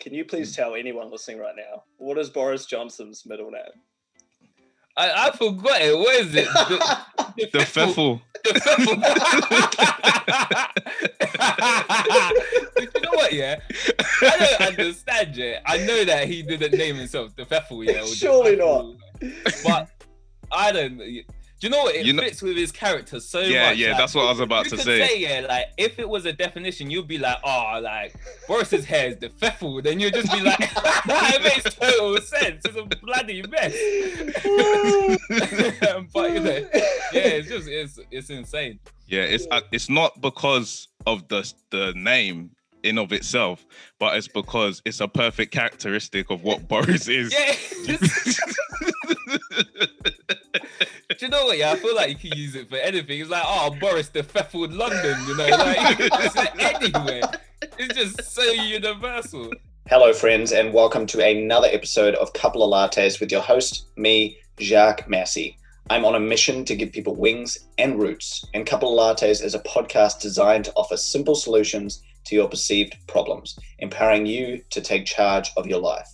can you please tell anyone listening right now, what is Boris Johnson's middle name? I forgot it. What is it? The Pfeffel. The Pfeffel. You know what, yeah? I don't understand, yeah. I know that he didn't name himself the Pfeffel, yeah. Surely not. But I don't... Do you know what? It fits with his character so much. Yeah, like, that's what I was about to say. You could say, yeah, like, if it was a definition, you'd be like, oh, like, Boris's hair is the Pfeffel. Then you'd just be like, it makes total sense. It's a bloody mess. But, you know, yeah, it's insane. Yeah, it's not because of the name in of itself, but it's because it's a perfect characteristic of what Boris is. Yeah. Do you know what? Yeah, I feel like you can use it for anything. It's like, oh, Boris the Pfeffel London, you know, like you can use it anywhere. It's just so universal. Hello, friends, and welcome to another episode of Couple of Lattes with your host, me, Jacques Massey. I'm on a mission to give people wings and roots, and Couple of Lattes is a podcast designed to offer simple solutions to your perceived problems, empowering you to take charge of your life.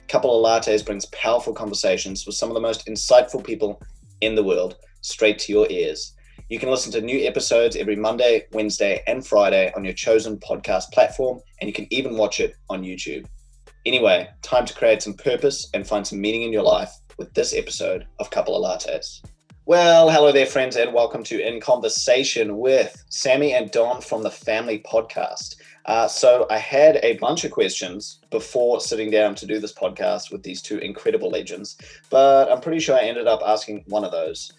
Couple of Lattes brings powerful conversations with some of the most insightful people in the world straight to your ears. You can listen to new episodes every Monday, Wednesday, and Friday on your chosen podcast platform, and you can even watch it on YouTube. Anyway, time to create some purpose and find some meaning in your life with this episode of Couple of Lattes. Well, hello there, friends, and welcome to In Conversation with Sammy and Don from the Family Podcast. So I had a bunch of questions before sitting down to do this podcast with these two incredible legends, but I'm pretty sure I ended up asking one of those.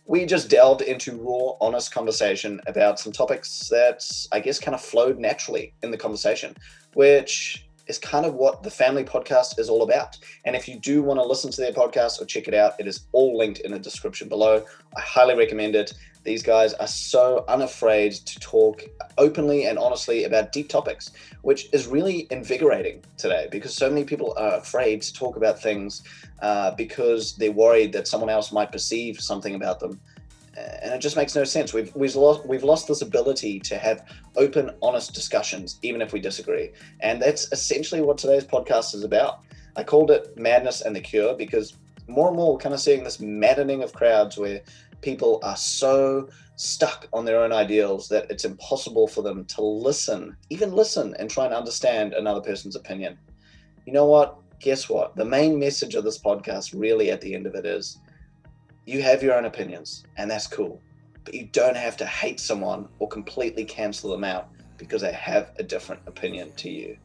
We just delved into raw, honest conversation about some topics that I guess kind of flowed naturally in the conversation, which is kind of what the Family Podcast is all about. And if you do want to listen to their podcast or check it out, it is all linked in the description below. I highly recommend it. These guys are so unafraid to talk openly and honestly about deep topics, which is really invigorating today because so many people are afraid to talk about things because they're worried that someone else might perceive something about them. And it just makes no sense. We've lost this ability to have open, honest discussions, even if we disagree. And that's essentially what today's podcast is about. I called it Madness and the Cure because more and more we're kind of seeing this maddening of crowds where people are so stuck on their own ideals that it's impossible for them to listen and try and understand another person's opinion. You know what? Guess what? The main message of this podcast really at the end of it is you have your own opinions and that's cool, but you don't have to hate someone or completely cancel them out because they have a different opinion to you.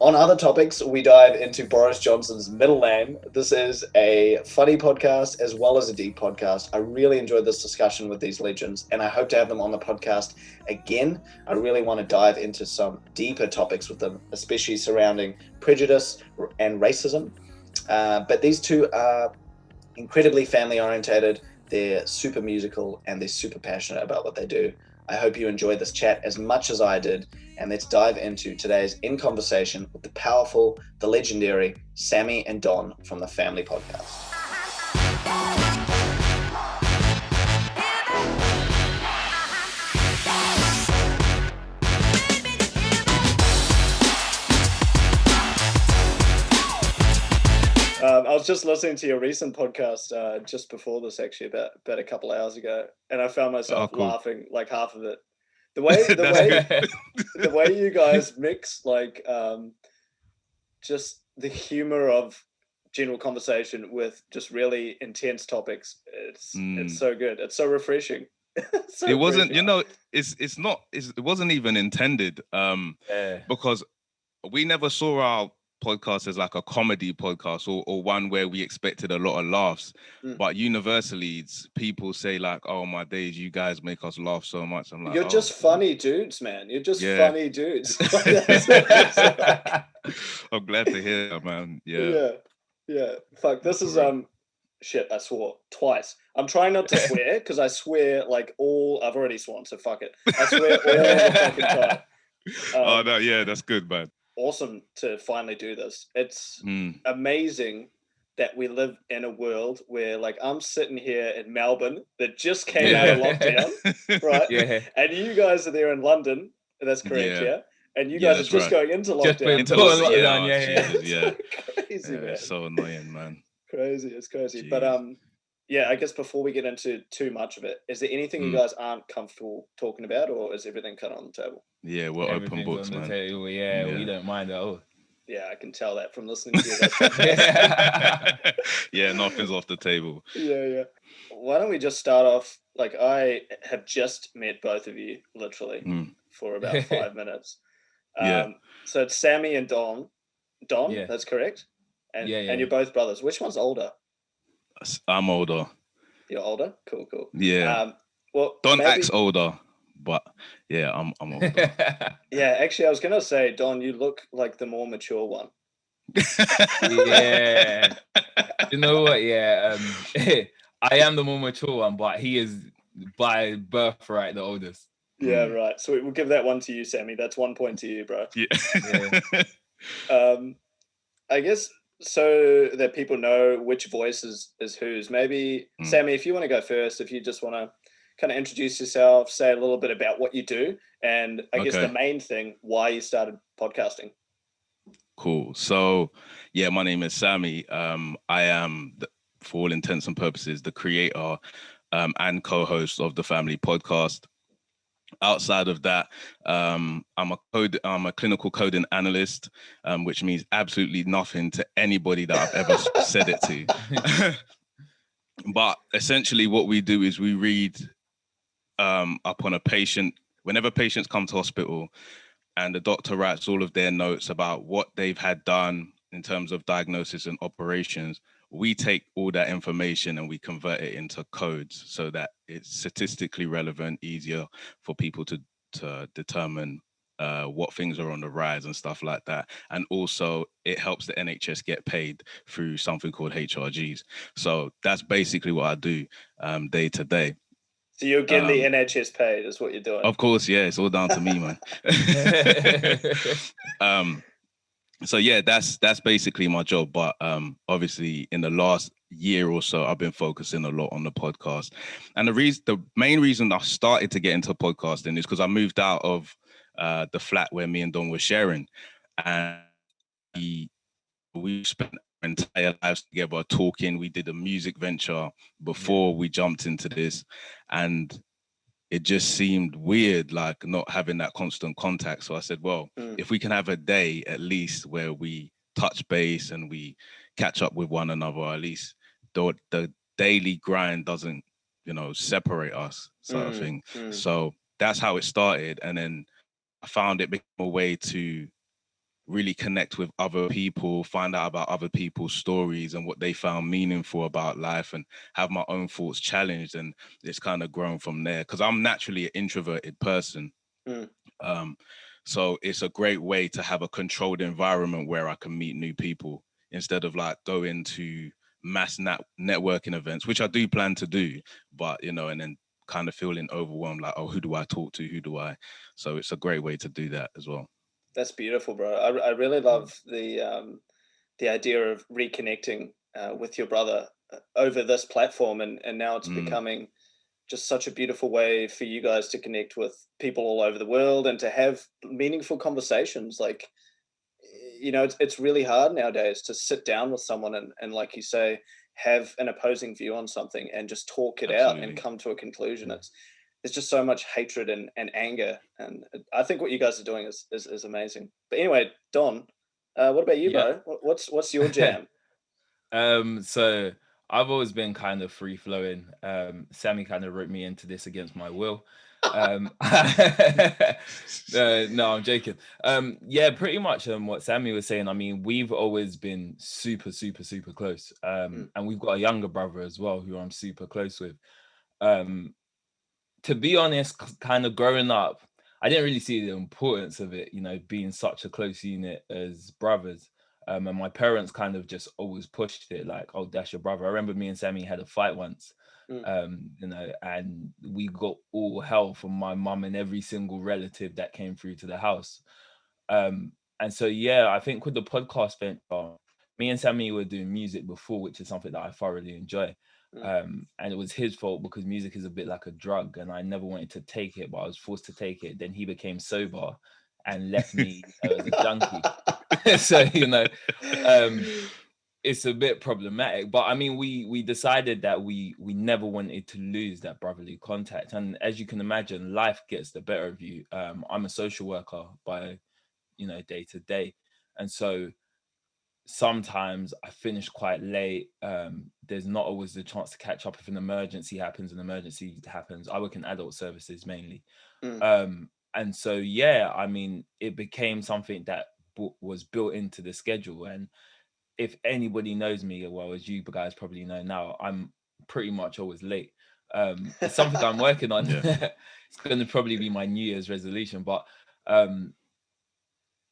On other topics, we dive into Boris Johnson's middle name. This is a funny podcast as well as a deep podcast. I really enjoyed this discussion with these legends, and I hope to have them on the podcast again. I really want to dive into some deeper topics with them, especially surrounding prejudice and racism. But these two are incredibly family-orientated. They're super musical, and they're super passionate about what they do. I hope you enjoyed this chat as much as I did, and let's dive into today's In Conversation with the powerful, the legendary Sammy and Don from the Family Podcast. I was just listening to your recent podcast just before this, actually, about a couple hours ago, and I found myself laughing like half of it. The way you guys mix like just the humor of general conversation with just really intense topics. It's so good. It's so refreshing. It wasn't, you know, it wasn't even intended because we never saw our podcast as like a comedy podcast or one where we expected a lot of laughs, but universally people say like, oh my days, you guys make us laugh so much. I'm like, you're just funny dudes, man. You're just funny dudes. I'm glad to hear that, man. Yeah. Fuck, this is shit, I swore twice. I'm trying not to swear because I swear like I've already sworn, so fuck it. I swear all the fucking time. Oh no, yeah, that's good, man. Awesome to finally do this. It's amazing that we live in a world where like I'm sitting here in Melbourne that just came out of lockdown, right? Yeah. And you guys are there in London, that's correct, yeah? and you guys are just going into lockdown. Into lockdown, yeah. Yeah. Crazy, man. It's so annoying, man. Crazy, it's crazy. Jeez. But yeah, I guess before we get into too much of it, is there anything you guys aren't comfortable talking about, or is everything kind of on the table? Yeah, we're open books, man. Table. Yeah, we don't mind at all. Yeah, I can tell that from listening to you. Yeah, nothing's off the table. Yeah. Why don't we just start off? Like, I have just met both of you, literally, for about 5 minutes. So it's Sammy and Don. Don, that's correct? And you're both brothers. Which one's older? I'm older. You're older? Cool. Yeah. Well, Don acts older, but yeah, I'm older. Yeah, actually, I was gonna say, Don, you look like the more mature one. Yeah. You know what? Yeah. I am the more mature one, but he is by birthright the oldest. Yeah, right. So we'll give that one to you, Sammy. That's 1 point to you, bro. Yeah. I guess so that people know which voice is whose. Maybe Sammy, if you want to go first, if you just want to kind of introduce yourself, say a little bit about what you do, and I guess the main thing, why you started podcasting. Cool. So, yeah, my name is Sammy. I am, for all intents and purposes, the creator and co-host of the Family Podcast. Outside of that, I'm a clinical coding analyst, which means absolutely nothing to anybody that I've ever said it to. But essentially, what we do is we read upon a patient. Whenever patients come to hospital, and the doctor writes all of their notes about what they've had done in terms of diagnosis and operations, we take all that information and we convert it into codes so that it's statistically relevant, easier for people to determine what things are on the rise and stuff like that. And also it helps the NHS get paid through something called HRGs. So that's basically what I do day to day. So you're getting the NHS paid is what you're doing? Of course, yeah. It's all down to me, man. So yeah, that's basically my job. But obviously, in the last year or so, I've been focusing a lot on the podcast. And the main reason I started to get into podcasting is because I moved out of the flat where me and Don were sharing, and we spent our entire lives together talking. We did a music venture before we jumped into this, and it just seemed weird, like not having that constant contact. So I said, well, if we can have a day at least where we touch base and we catch up with one another, at least the daily grind doesn't, separate us, sort of thing. So that's how it started. And then I found it became a way to really connect with other people, find out about other people's stories and what they found meaningful about life, and have my own thoughts challenged. And it's kind of grown from there because I'm naturally an introverted person. So it's a great way to have a controlled environment where I can meet new people instead of like going to mass networking events, which I do plan to do, but, and then kind of feeling overwhelmed, like, oh, who do I talk to? So it's a great way to do that as well. That's beautiful, bro. I really love the idea of reconnecting with your brother over this platform, and now it's becoming just such a beautiful way for you guys to connect with people all over the world and to have meaningful conversations. Like, it's really hard nowadays to sit down with someone and like you say, have an opposing view on something and just talk it out and come to a conclusion. There's just so much hatred and anger, and I think what you guys are doing is amazing. But anyway, Don, what about you, bro? What's your jam? So I've always been kind of free flowing. Sammy kind of wrote me into this against my will. No, I'm joking. Yeah, pretty much what Sammy was saying. I mean, we've always been super, super, super close. And we've got a younger brother as well who I'm super close with. To be honest, kind of growing up, I didn't really see the importance of it, being such a close unit as brothers. And my parents kind of just always pushed it like, oh, that's your brother. I remember me and Sammy had a fight once, and we got all hell from my mum and every single relative that came through to the house. And so, yeah, I think with the podcast venture, me and Sammy were doing music before, which is something that I thoroughly enjoy. And it was his fault because music is a bit like a drug and I never wanted to take it, but I was forced to take it. Then he became sober and left me as a junkie. So, it's a bit problematic, but I mean, we decided that we never wanted to lose that brotherly contact. And as you can imagine, life gets the better of you. I'm a social worker by, day to day. And so sometimes I finish quite late. There's not always the chance to catch up. If an emergency happens, I work in adult services mainly. And so, yeah, I mean, it became something that was built into the schedule. And if anybody knows me, well, as you guys probably know now, I'm pretty much always late. It's something I'm working on. Yeah. It's going to probably be my New Year's resolution, but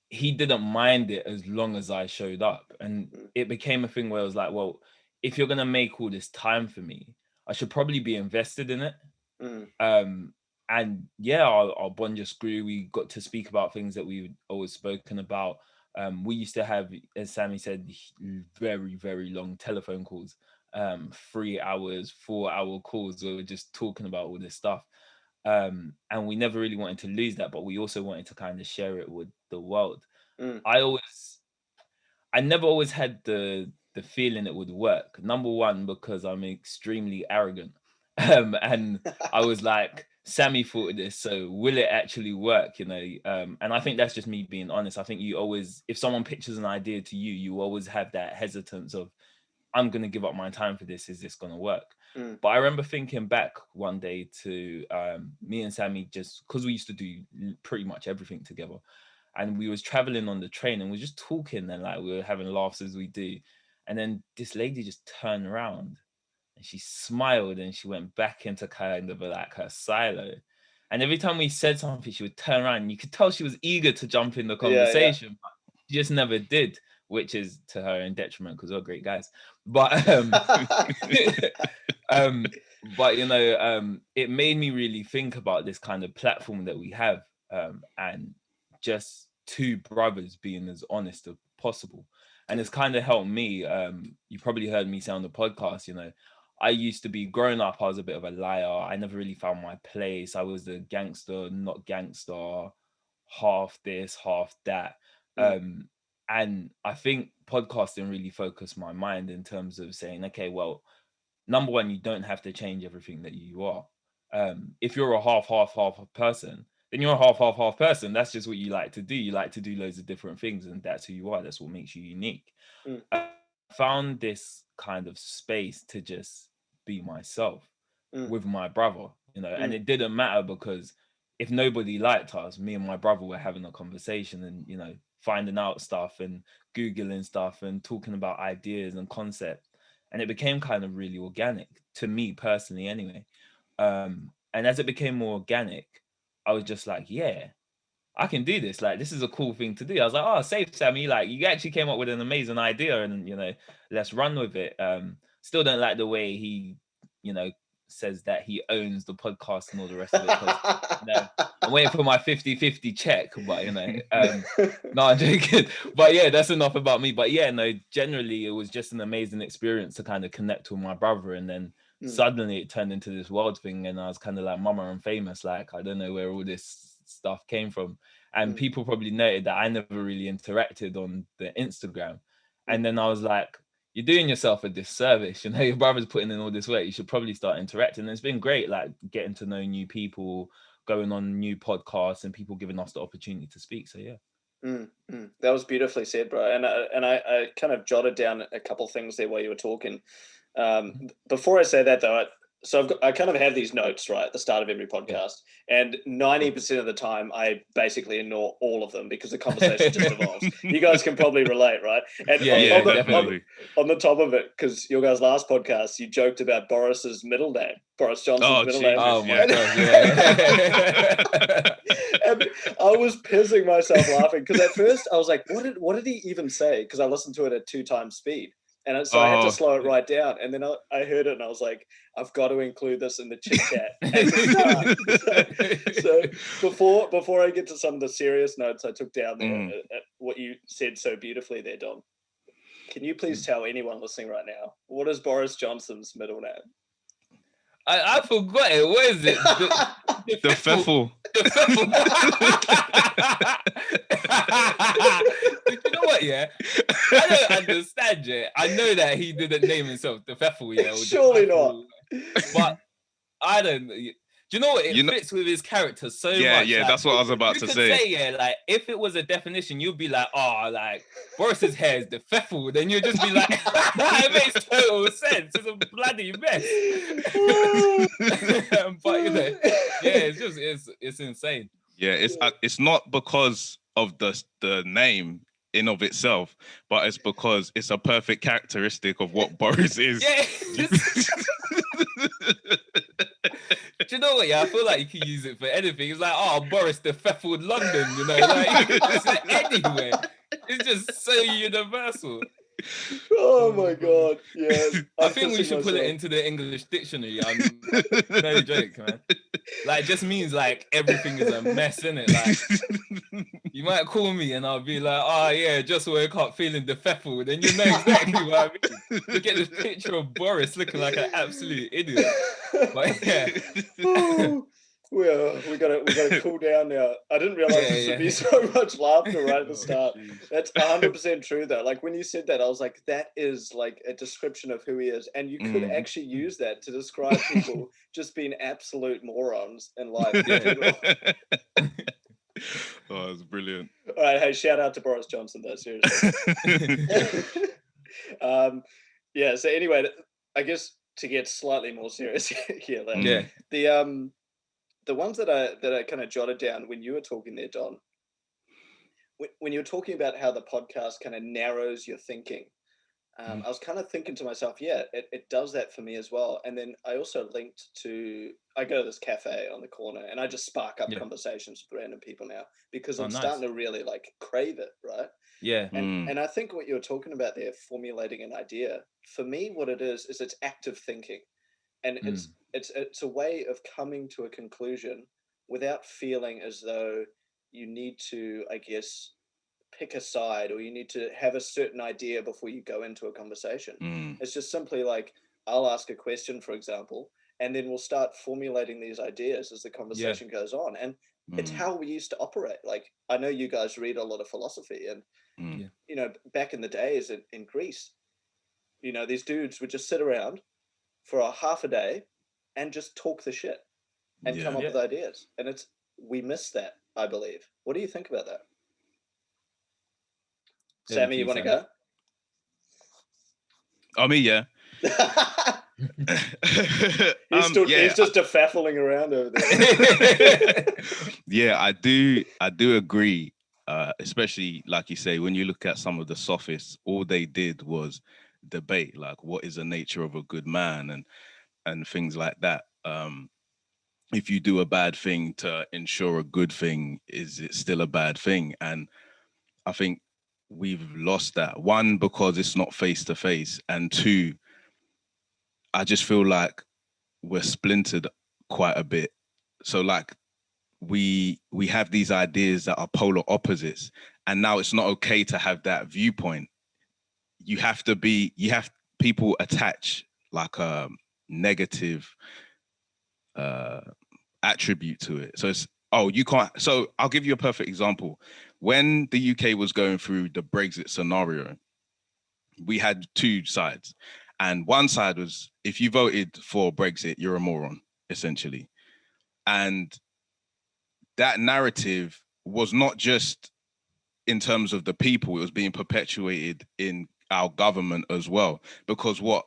he didn't mind it as long as I showed up. And it became a thing where I was like, well, if you're going to make all this time for me, I should probably be invested in it. And yeah, our bond just grew. We got to speak about things that we've always spoken about. We used to have, as Sammy said, very, very long telephone calls, 3 hours, 4-hour calls where we're just talking about all this stuff. And we never really wanted to lose that, but we also wanted to kind of share it with the world. I never always had the feeling it would work. Number one, because I'm extremely arrogant. And I was like, Sammy thought of this, so will it actually work? And I think that's just me being honest. I think you always, if someone pitches an idea to you, you always have that hesitance of, I'm going to give up my time for this. Is this going to work? But I remember thinking back one day to me and Sammy, just because we used to do pretty much everything together. And we was traveling on the train and we were just talking and like we were having laughs as we do. And then this lady just turned around and she smiled and she went back into kind of like her silo. And every time we said something, she would turn around and you could tell she was eager to jump in the conversation, but she just never did, which is to her own detriment because we're great guys. But it made me really think about this kind of platform that we have, and just two brothers being as honest as possible. And it's kind of helped me. You probably heard me say on the podcast, I used to be, growing up, I was a bit of a liar. I never really found my place. I was the gangster, not gangster, half this, half that. And I think podcasting really focused my mind in terms of saying, okay, well, number one, you don't have to change everything that you are. If you're a half person, then you're a half person. That's just what you like to do. You like to do loads of different things, and that's who you are. That's what makes you unique. I found this kind of space to just be myself with my brother, and it didn't matter because if nobody liked us, me and my brother were having a conversation and, finding out stuff and Googling stuff and talking about ideas and concepts. And it became kind of really organic to me personally anyway. And as it became more organic, I was just like, yeah, I can do this. Like, this is a cool thing to do. I was like, oh, safe, Sammy. Like, you actually came up with an amazing idea and, let's run with it. Still don't like the way he, says that he owns the podcast and all the rest of it. I'm waiting for my 50-50 check, but, no, I'm joking. But yeah, that's enough about me. But yeah, no, generally it was just an amazing experience to kind of connect with my brother. And then suddenly it turned into this world thing. And I was kind of like, Mama, I'm famous. Like, I don't know where all this stuff came from. And people probably noted that I never really interacted on the Instagram. And then I was like, you're doing yourself a disservice. Your brother's putting in all this work. You should probably start interacting. And it's been great, like getting to know new people, going on new podcasts, and people giving us the opportunity to speak. So yeah. That was beautifully said, bro. And I kind of jotted down a couple things there while you were talking. Before I say that though, I kind of have these notes right at the start of every podcast, and 90% of the time I basically ignore all of them because the conversation just evolves. You guys can probably relate, right? And on the top of it, because your guys' last podcast, you joked about Boris's middle name, Boris Johnson's middle name. Oh my God! Yeah. And I was pissing myself laughing because at first I was like, "What did he even say?" Because I listened to it at 2 times speed. And so I had to slow it right down. And then I heard it and I was like, I've got to include this in the chit chat at the start. So before I get to some of the serious notes I took down there, what you said so beautifully there, Don, can you please tell anyone listening right now, what is Boris Johnson's middle name? I forgot it. What is it? The Pfeffel. The Pfeffel. You know what? Yeah, I don't understand. Yeah, I know that he didn't name himself the Pfeffel. Yeah, surely not. But I don't. Do you know what? It fits with his character so much. Yeah, like, that's what I was about to say. Yeah, like if it was a definition, you'd be like, oh, like Boris's hair is the Pfeffel. Then you'd just be like, it makes total sense. It's a bloody mess. But you know, yeah, it's insane. Yeah, it's not because of the name in of itself, but it's because it's a perfect characteristic of what Boris is. Yeah. Do you know what? Yeah, I feel like you can use it for anything. It's like, oh, Boris the Pfeffel London, you know, like it's anywhere. It's just so universal. Oh my god! Yeah, I think we should put it into the English dictionary. No joke, man. Like, it just means like everything is a mess, innit? Like, you might call me and I'll be like, oh yeah, just woke up feeling the Pfeffel. Then you know exactly what I mean. Look at this picture of Boris looking like an absolute idiot. But yeah. Well, we gotta cool down now. I didn't realize this would be so much laughter right at the start. That's 100% true though. Like when you said that, I was like, that is like a description of who he is. And you could actually use that to describe people just being absolute morons in life. Oh, it's brilliant. All right, hey, shout out to Boris Johnson though, seriously. Yeah, so anyway, I guess to get slightly more serious here, the ones that I kind of jotted down when you were talking there, Don, when you were talking about how the podcast kind of narrows your thinking, I was kind of thinking to myself, yeah, it does that for me as well. And then I also linked to, I go to this cafe on the corner and I just spark up conversations with random people now because I'm starting to really like crave it, right? Yeah. And I think what you were talking about there, formulating an idea, for me, what it is it's active thinking. And it's a way of coming to a conclusion without feeling as though you need to, I guess, pick a side or you need to have a certain idea before you go into a conversation. It's just simply like, I'll ask a question, for example, and then we'll start formulating these ideas as the conversation goes on. And it's how we used to operate. Like, I know you guys read a lot of philosophy and, you know, back in the days in Greece, you know, these dudes would just sit around for a half a day and just talk the shit and come up with ideas. And we miss that, I believe. What do you think about that? Sammy, you want to go? Oh, me, yeah. He's just defaffling around over there. Yeah, I do agree. Especially like you say, when you look at some of the sophists, all they did was debate, like what is the nature of a good man and things like that. If you do a bad thing to ensure a good thing, is it still a bad thing? And I think we've lost that. One, because it's not face to face, and two, I just feel like we're splintered quite a bit. So like we have these ideas that are polar opposites, and now it's not okay to have that viewpoint. People attach like a negative attribute to it. So it's, you can't. So I'll give you a perfect example. When the UK was going through the Brexit scenario, we had two sides. And one side was, if you voted for Brexit, you're a moron, essentially. And that narrative was not just in terms of the people, it was being perpetuated in our government as well. Because what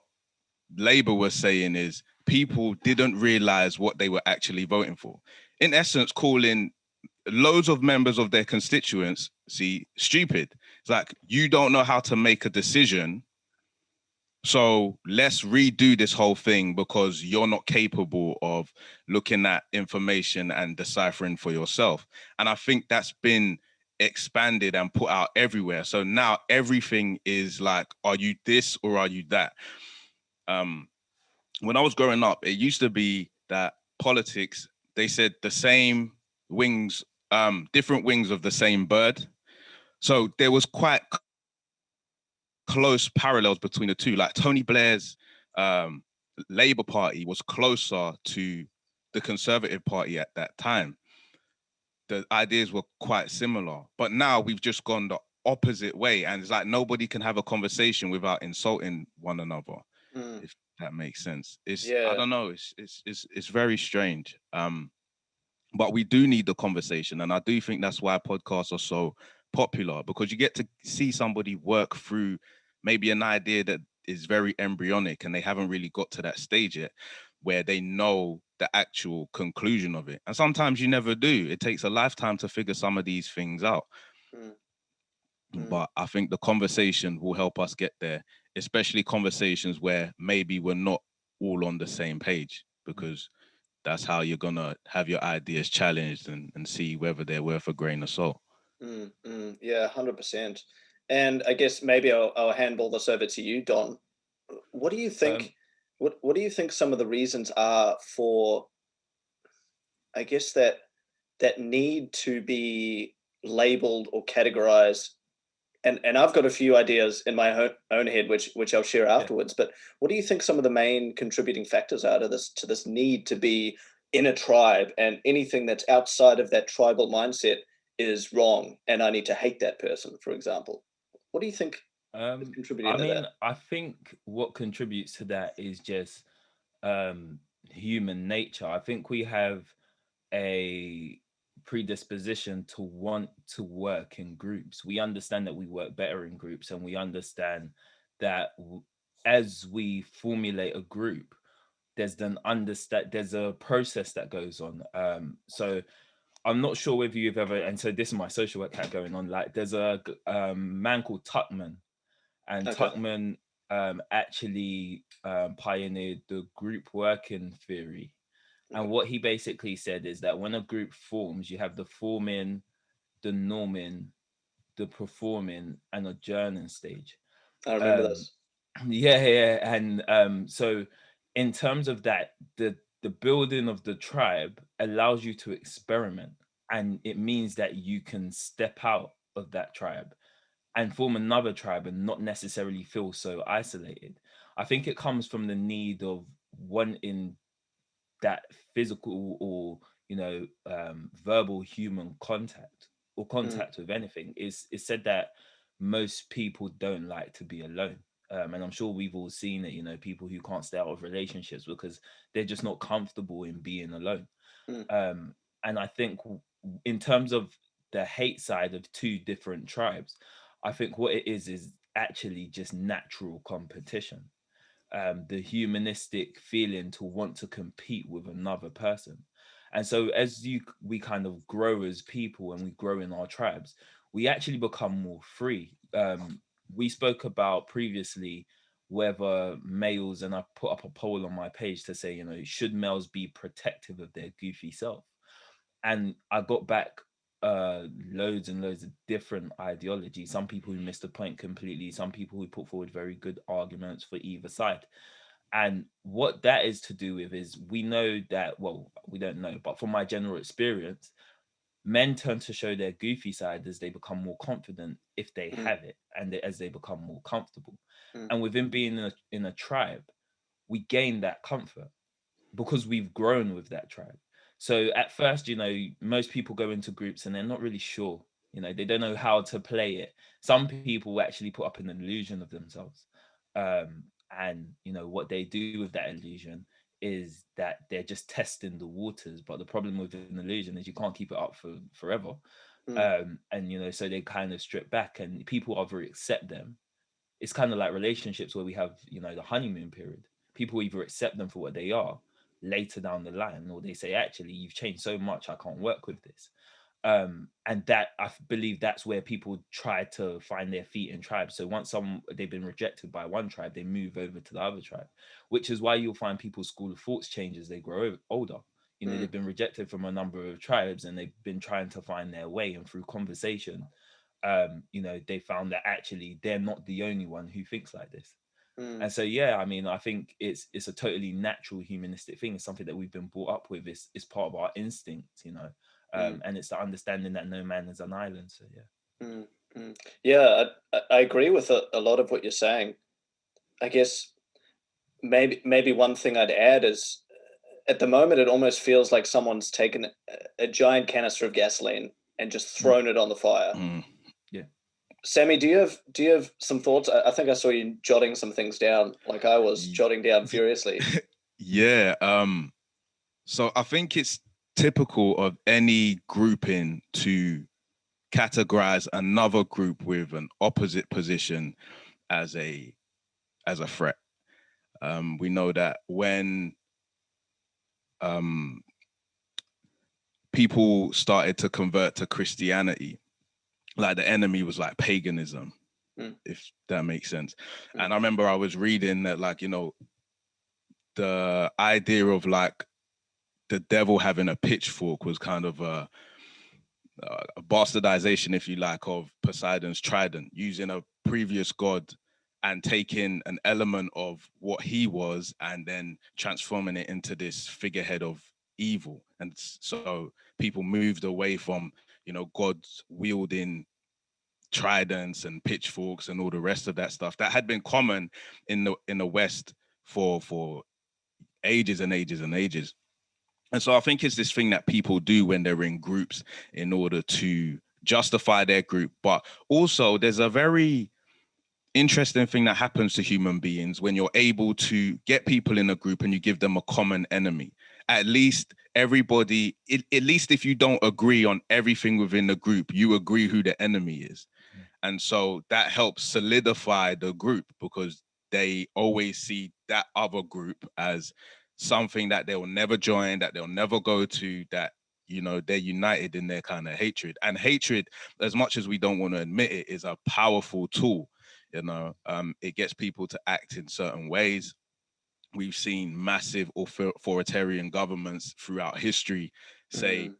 Labour was saying is people didn't realize what they were actually voting for. In essence, calling loads of members of their constituents stupid. It's like, you don't know how to make a decision, so let's redo this whole thing because you're not capable of looking at information and deciphering for yourself. And I think that's been expanded and put out everywhere. So now everything is like, are you this or are you that? When I was growing up, it used to be that politics, they said the same wings, different wings of the same bird. So there was quite close parallels between the two. Like Tony Blair's Labour Party was closer to the Conservative Party at that time. The ideas were quite similar, but now we've just gone the opposite way, and it's like nobody can have a conversation without insulting one another. If that makes sense. I don't know. It's very strange. But we do need the conversation, and I do think that's why podcasts are so popular, because you get to see somebody work through maybe an idea that is very embryonic and they haven't really got to that stage yet where they know the actual conclusion of it. And sometimes you never do. It takes a lifetime to figure some of these things out. But I think the conversation will help us get there, especially conversations where maybe we're not all on the same page, because that's how you're gonna have your ideas challenged and see whether they're worth a grain of salt. Yeah, 100%. And I guess maybe I'll handball this over to you, Don. What do you think? What do you think some of the reasons are for, I guess, that need to be labeled or categorized? And I've got a few ideas in my own head, which I'll share afterwards. But what do you think some of the main contributing factors are to this need to be in a tribe, and anything that's outside of that tribal mindset is wrong, and I need to hate that person, for example? What do you think is contributing to that? I think what contributes to that is just human nature. I think we have a predisposition to want to work in groups. We understand that we work better in groups, and we understand that as we formulate a group, there's a process that goes on. So I'm not sure whether you've ever, and so this is my social work hat going on. Like, there's a man called Tuckman, and Tuckman actually pioneered the group working theory. And what he basically said is that when a group forms, you have the forming, the norming, the performing, and adjourning stage. I remember this. Yeah. And so in terms of that, the building of the tribe allows you to experiment. And it means that you can step out of that tribe and form another tribe and not necessarily feel so isolated. I think it comes from the need of wanting that physical or verbal human contact, or contact with anything. It's said that most people don't like to be alone, and I'm sure we've all seen it. People who can't stay out of relationships because they're just not comfortable in being alone. And I think in terms of the hate side of two different tribes, I think what it is actually just natural competition. The humanistic feeling to want to compete with another person. And so as we kind of grow as people and we grow in our tribes, we actually become more free. We spoke about previously whether males, and I put up a poll on my page to say, should males be protective of their goofy self? And I got back loads and loads of different ideologies. Some people who missed the point completely, some people who put forward very good arguments for either side. And what that is to do with is, we know that, well, we don't know, but from my general experience, men tend to show their goofy side as they become more confident, if they have it, and as they become more comfortable. And within being in a tribe, we gain that comfort because we've grown with that tribe. So at first, most people go into groups and they're not really sure. They don't know how to play it. Some people actually put up an illusion of themselves. And what they do with that illusion is that they're just testing the waters. But the problem with an illusion is you can't keep it up for forever. And so they kind of strip back, and people either accept them. It's kind of like relationships where we have the honeymoon period. People either accept them for what they are later down the line, or they say, actually, you've changed so much, I can't work with this. And that, I believe, that's where people try to find their feet in tribes. So once they've been rejected by one tribe, they move over to the other tribe, which is why you'll find people's school of thoughts change as they grow older. They've been rejected from a number of tribes, and they've been trying to find their way, and through conversation, they found that actually they're not the only one who thinks like this. And so, I think it's a totally natural humanistic thing. It's something that we've been brought up with. It's part of our instinct, and it's the understanding that no man is an island. So yeah, I agree with a lot of what you're saying. I guess maybe one thing I'd add is, at the moment, it almost feels like someone's taken a giant canister of gasoline and just thrown it on the fire. Yeah. Sammy, do you have some thoughts? I think I saw you jotting some things down, like I was jotting down furiously. Yeah. So I think it's typical of any grouping to categorize another group with an opposite position as a threat. We know that when people started to convert to Christianity, like the enemy was like paganism, if that makes sense. And I remember I was reading that, like, the idea of like the devil having a pitchfork was kind of a bastardization, if you like, of Poseidon's trident, using a previous god and taking an element of what he was and then transforming it into this figurehead of evil. And so people moved away from, gods wielding tridents and pitchforks and all the rest of that stuff that had been common in the West for ages and ages and ages. And so I think it's this thing that people do when they're in groups in order to justify their group. But also there's a very interesting thing that happens to human beings when you're able to get people in a group and you give them a common enemy. At least everybody, at least if you don't agree on everything within the group, you agree who the enemy is. And so that helps solidify the group because they always see that other group as something that they'll never join, that they'll never go to, that, they're united in their kind of hatred. And hatred, as much as we don't want to admit it, is a powerful tool. It gets people to act in certain ways. We've seen massive authoritarian governments throughout history say,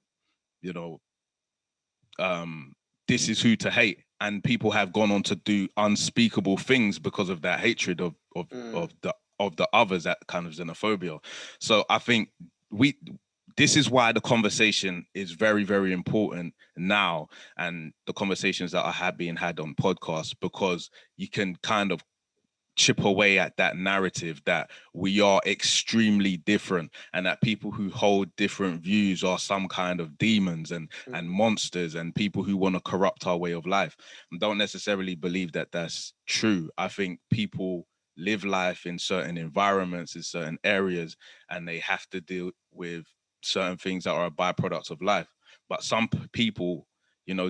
this is who to hate. And people have gone on to do unspeakable things because of that hatred of the others, that kind of xenophobia. So I think this is why the conversation is very, very important now, and the conversations that are being had on podcasts, because you can kind of chip away at that narrative that we are extremely different and that people who hold different views are some kind of demons and monsters and people who want to corrupt our way of life. I don't necessarily believe that that's true. I think people live life in certain environments, in certain areas, and they have to deal with certain things that are a byproduct of life. But some people,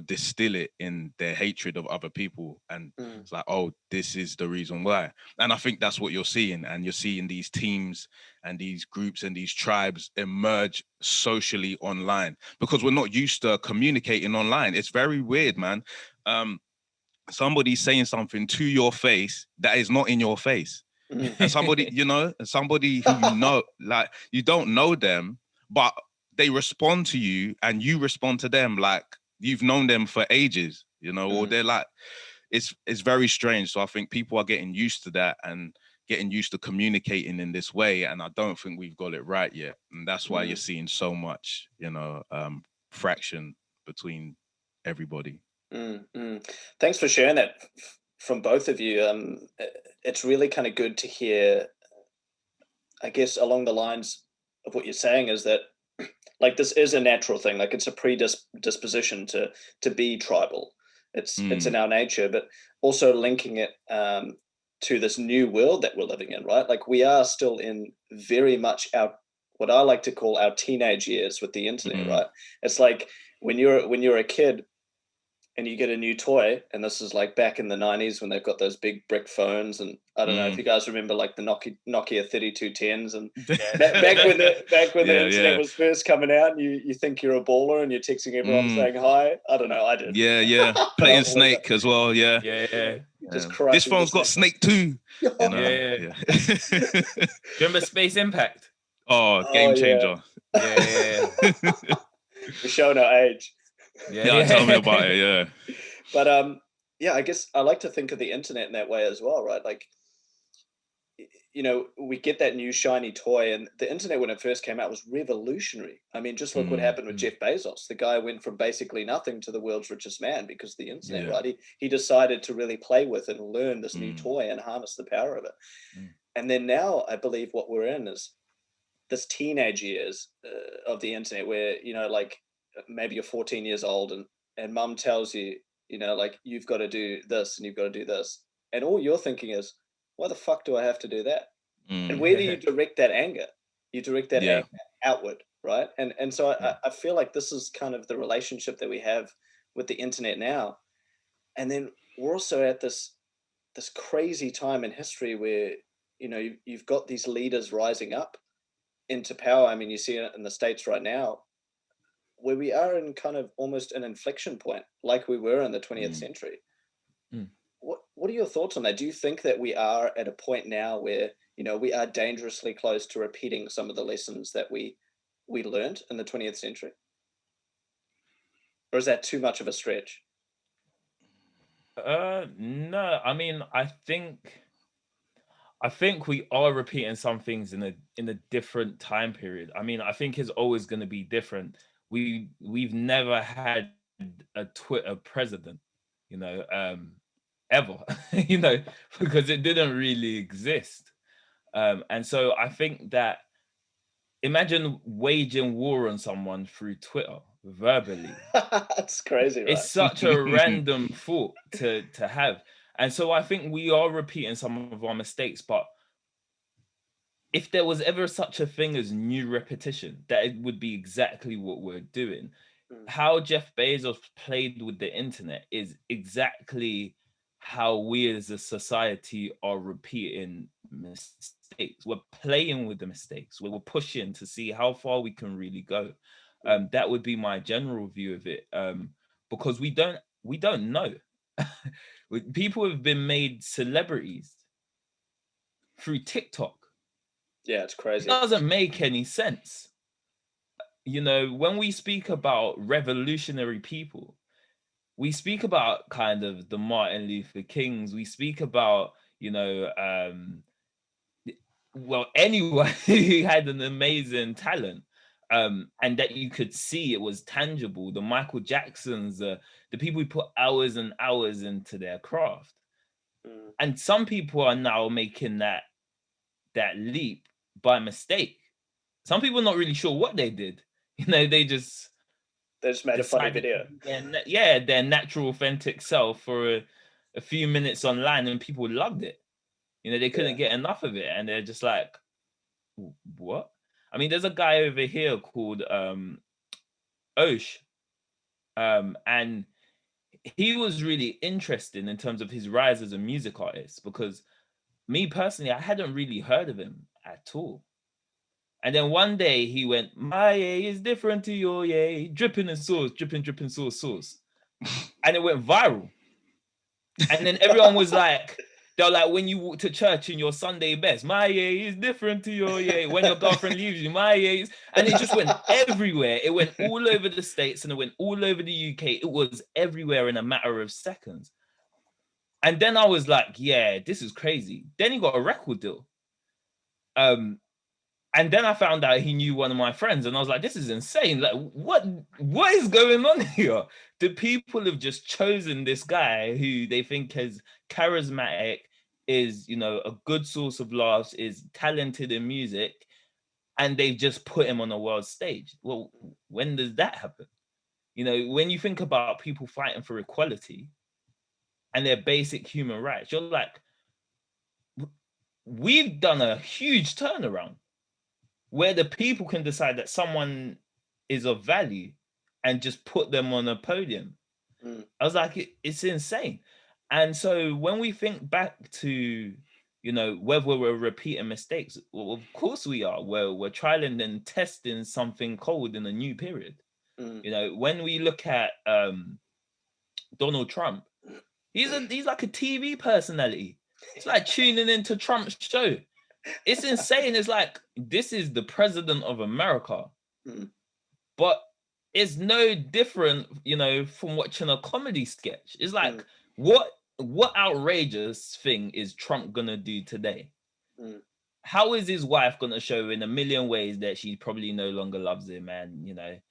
distill it in their hatred of other people. And it's like, oh, this is the reason why. And I think that's what you're seeing. And you're seeing these teams and these groups and these tribes emerge socially online because we're not used to communicating online. It's very weird, man. Somebody's saying something to your face that is not in your face. And somebody, somebody who like, you don't know them, but they respond to you and you respond to them like you've known them for ages, or they're like, it's very strange. So I think people are getting used to that and getting used to communicating in this way. And I don't think we've got it right yet. And that's why you're seeing so much, fraction between everybody. Thanks for sharing that from both of you. It's really kind of good to hear, I guess, along the lines of what you're saying, is that like this is a natural thing. Like it's a predisposition to be tribal. It's in our nature, but also linking it to this new world that we're living in, right? Like we are still in very much what I like to call our teenage years with the internet, right? It's like when you're a kid and you get a new toy, and this is like back in the 90s when they've got those big brick phones, and I don't know if you guys remember like the Nokia 3210s, and back when the internet was first coming out, and you think you're a baller and you're texting everyone saying hi. I don't know, I did. Yeah. Playing Snake as well, yeah. Just this phone's got Snake too. Yeah. Remember Space Impact? Oh, game changer. Yeah. We're showing our age. Yeah, tell me about it. Yeah, but I guess I like to think of the internet in that way as well, right? Like, we get that new shiny toy, and the internet when it first came out was revolutionary. I mean, just look what happened with Jeff Bezos. The guy went from basically nothing to the world's richest man because of the internet, right? He decided to really play with and learn this new toy and harness the power of it. And then now I believe what we're in is this teenage years of the internet where, like maybe you're 14 years old and mum tells you, like you've got to do this and you've got to do this. And all you're thinking is, why the fuck do I have to do that? And where do you direct that anger? You direct that anger outward, right? And so I feel like this is kind of the relationship that we have with the internet now. And then we're also at this crazy time in history where, you've got these leaders rising up into power. I mean, you see it in the States right now, where we are in kind of almost an inflection point, like we were in the 20th century. What are your thoughts on that? Do you think that we are at a point now where, we are dangerously close to repeating some of the lessons that we learned in the 20th century? Or is that too much of a stretch? No, I mean, I think we are repeating some things in a different time period. I mean, I think it's always going to be different. We've never had a Twitter president, ever, because it didn't really exist. And so I think that, imagine waging war on someone through Twitter verbally. That's crazy, right? It's such a random thought to have. And so I think we are repeating some of our mistakes, but if there was ever such a thing as new repetition, that it would be exactly what we're doing. How Jeff Bezos played with the internet is exactly how we as a society are repeating mistakes. We're playing with the mistakes. We're pushing to see how far we can really go. That would be my general view of it, because we don't know. People have been made celebrities through TikTok. Yeah, it's crazy. It doesn't make any sense. When we speak about revolutionary people, we speak about kind of the Martin Luther Kings. We speak about, anyone who had an amazing talent, and that you could see it was tangible. The Michael Jacksons, the people who put hours and hours into their craft. And some people are now making that leap by mistake. Some people are not really sure what they did. They just made a funny video. Their natural, authentic self for a few minutes online, and people loved it. They couldn't get enough of it, and they're just like, what? I mean, there's a guy over here called Osh, and he was really interesting in terms of his rise as a music artist, because me personally, I hadn't really heard of him at all. And then one day he went, my yay is different to your yay, dripping in sauce, dripping sauce. And it went viral. And then everyone was like, they're like, when you walk to church in your Sunday best, my yay is different to your yay. When your girlfriend leaves you, my yay is... And it just went everywhere. It went all over the States and it went all over the UK. It was everywhere in a matter of seconds. And then I was like, yeah, this is crazy. Then he got a record deal. And then I found out he knew one of my friends, and I was like, this is insane. Like, what is going on here? The people have just chosen this guy who they think is charismatic, is, a good source of laughs, is talented in music, and they've just put him on a world stage. Well, when does that happen? When you think about people fighting for equality and their basic human rights, you're like, we've done a huge turnaround where the people can decide that someone is of value and just put them on a podium. I was like, it's insane. And so when we think back to, whether we're repeating mistakes, well, of course we are. We're trialing and testing something cold in a new period. When we look at Donald Trump, he's like a TV personality. It's like tuning into Trump's show. It's insane. It's like, this is the president of America. But it's no different, from watching a comedy sketch. It's like, what outrageous thing is Trump gonna do today? How is his wife gonna show in a million ways that she probably no longer loves him, and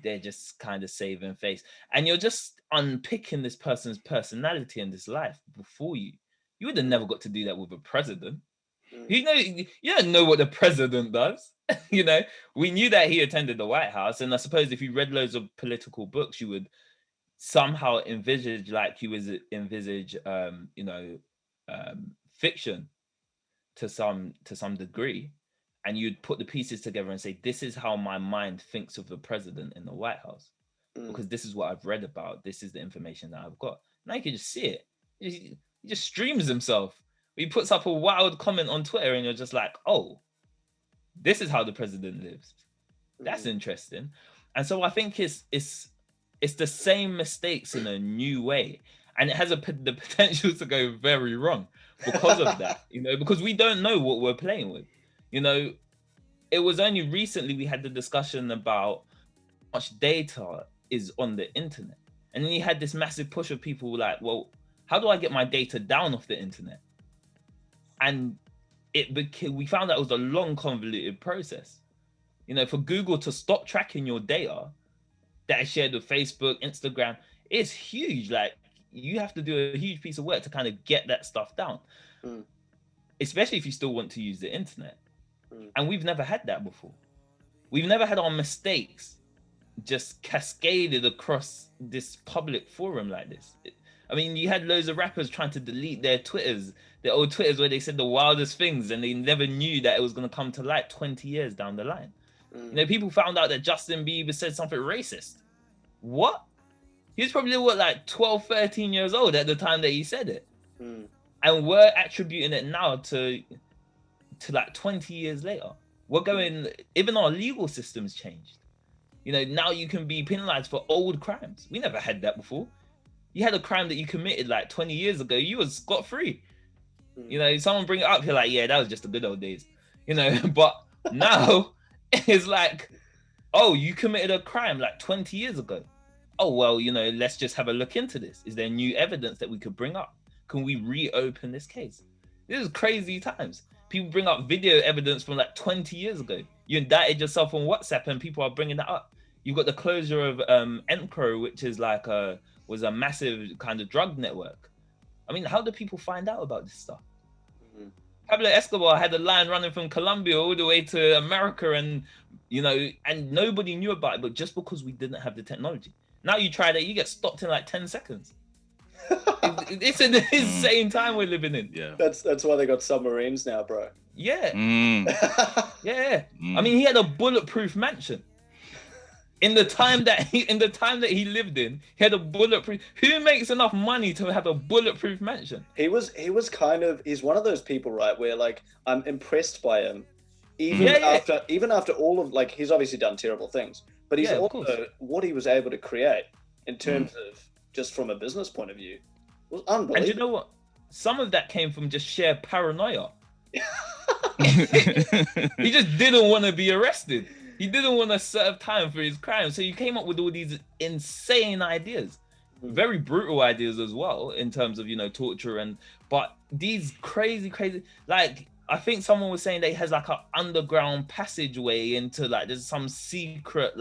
they're just kind of saving face? And you're just unpicking this person's personality and this life before you. You would have never got to do that with a president. You don't know what the president does. We knew that he attended the White House, and I suppose if you read loads of political books, you would somehow envisage fiction to some degree, and you'd put the pieces together and say, this is how my mind thinks of the president in the White House, because this is what I've read about, this is the information that I've got. Now you can just see it. He just streams himself. He puts up a wild comment on Twitter and you're just like, oh, this is how the president lives. That's interesting. And so I think it's the same mistakes in a new way, and it has the potential to go very wrong because of that, because we don't know what we're playing with. It was only recently we had the discussion about how much data is on the internet, and then you had this massive push of people like, well, how do I get my data down off the internet? And we found out it was a long, convoluted process. For Google to stop tracking your data that is shared with Facebook, Instagram, it's huge. Like, you have to do a huge piece of work to kind of get that stuff down, especially if you still want to use the internet. And we've never had that before. We've never had our mistakes just cascaded across this public forum like this. I mean, you had loads of rappers trying to delete their old Twitters where they said the wildest things, and they never knew that it was going to come to light 20 years down the line. People found out that Justin Bieber said something racist. What? He was probably, 12, 13 years old at the time that he said it. And we're attributing it now to 20 years later. We're going, even our legal system's changed. Now you can be penalized for old crimes. We never had that before. You had a crime that you committed 20 years ago, you was scot-free. Someone bring it up, you're like, yeah, that was just the good old days. But now it's like, oh, you committed a crime 20 years ago. Oh, well, let's just have a look into this. Is there new evidence that we could bring up? Can we reopen this case? This is crazy times. People bring up video evidence from 20 years ago. You indicted yourself on WhatsApp and people are bringing that up. You've got the closure of Encro, which is was a massive kind of drug network. I mean, how do people find out about this stuff? Pablo Escobar had a line running from Colombia all the way to America, and and nobody knew about it, but just because we didn't have the technology. Now you try that, you get stopped in 10 seconds. It's an insane time we're living in. Yeah, that's why they got submarines now, bro. Yeah. Yeah. I mean, he had a bulletproof mansion. In the time that he lived in, he had a bulletproof. Who makes enough money to have a bulletproof mansion? He's one of those people, right, where I'm impressed by him, even after all of he's obviously done terrible things, but he's also what he was able to create in terms of just from a business point of view was unbelievable. And you know what? Some of that came from just sheer paranoia. He just didn't want to be arrested. He didn't want to serve time for his crime. So he came up with all these insane ideas, very brutal ideas as well, in terms of, torture but these crazy, I think someone was saying that he has an underground passageway into there's some secret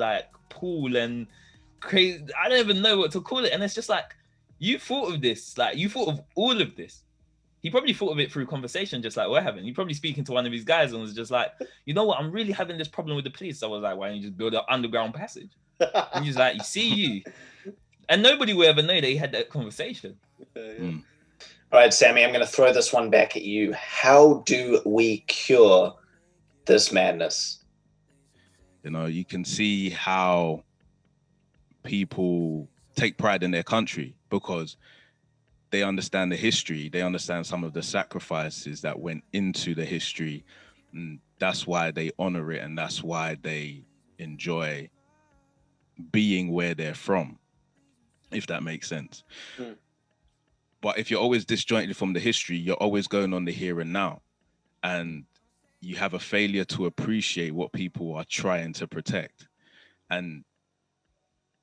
pool and crazy. I don't even know what to call it. And it's just you thought of this, you thought of all of this. He probably thought of it through conversation, just like we're having. He probably speaking to one of his guys and was just like, you know what? I'm really having this problem with the police. So I was like, why don't you just build an underground passage? And he's like, you see you. And nobody will ever know that he had that conversation. All right, Sammy, I'm going to throw this one back at you. How do we cure this madness? You can see how people take pride in their country because they understand the history. They understand some of the sacrifices that went into the history. And that's why they honor it. And that's why they enjoy being where they're from, if that makes sense. But if you're always disjointed from the history, you're always going on the here and now. And you have a failure to appreciate what people are trying to protect. And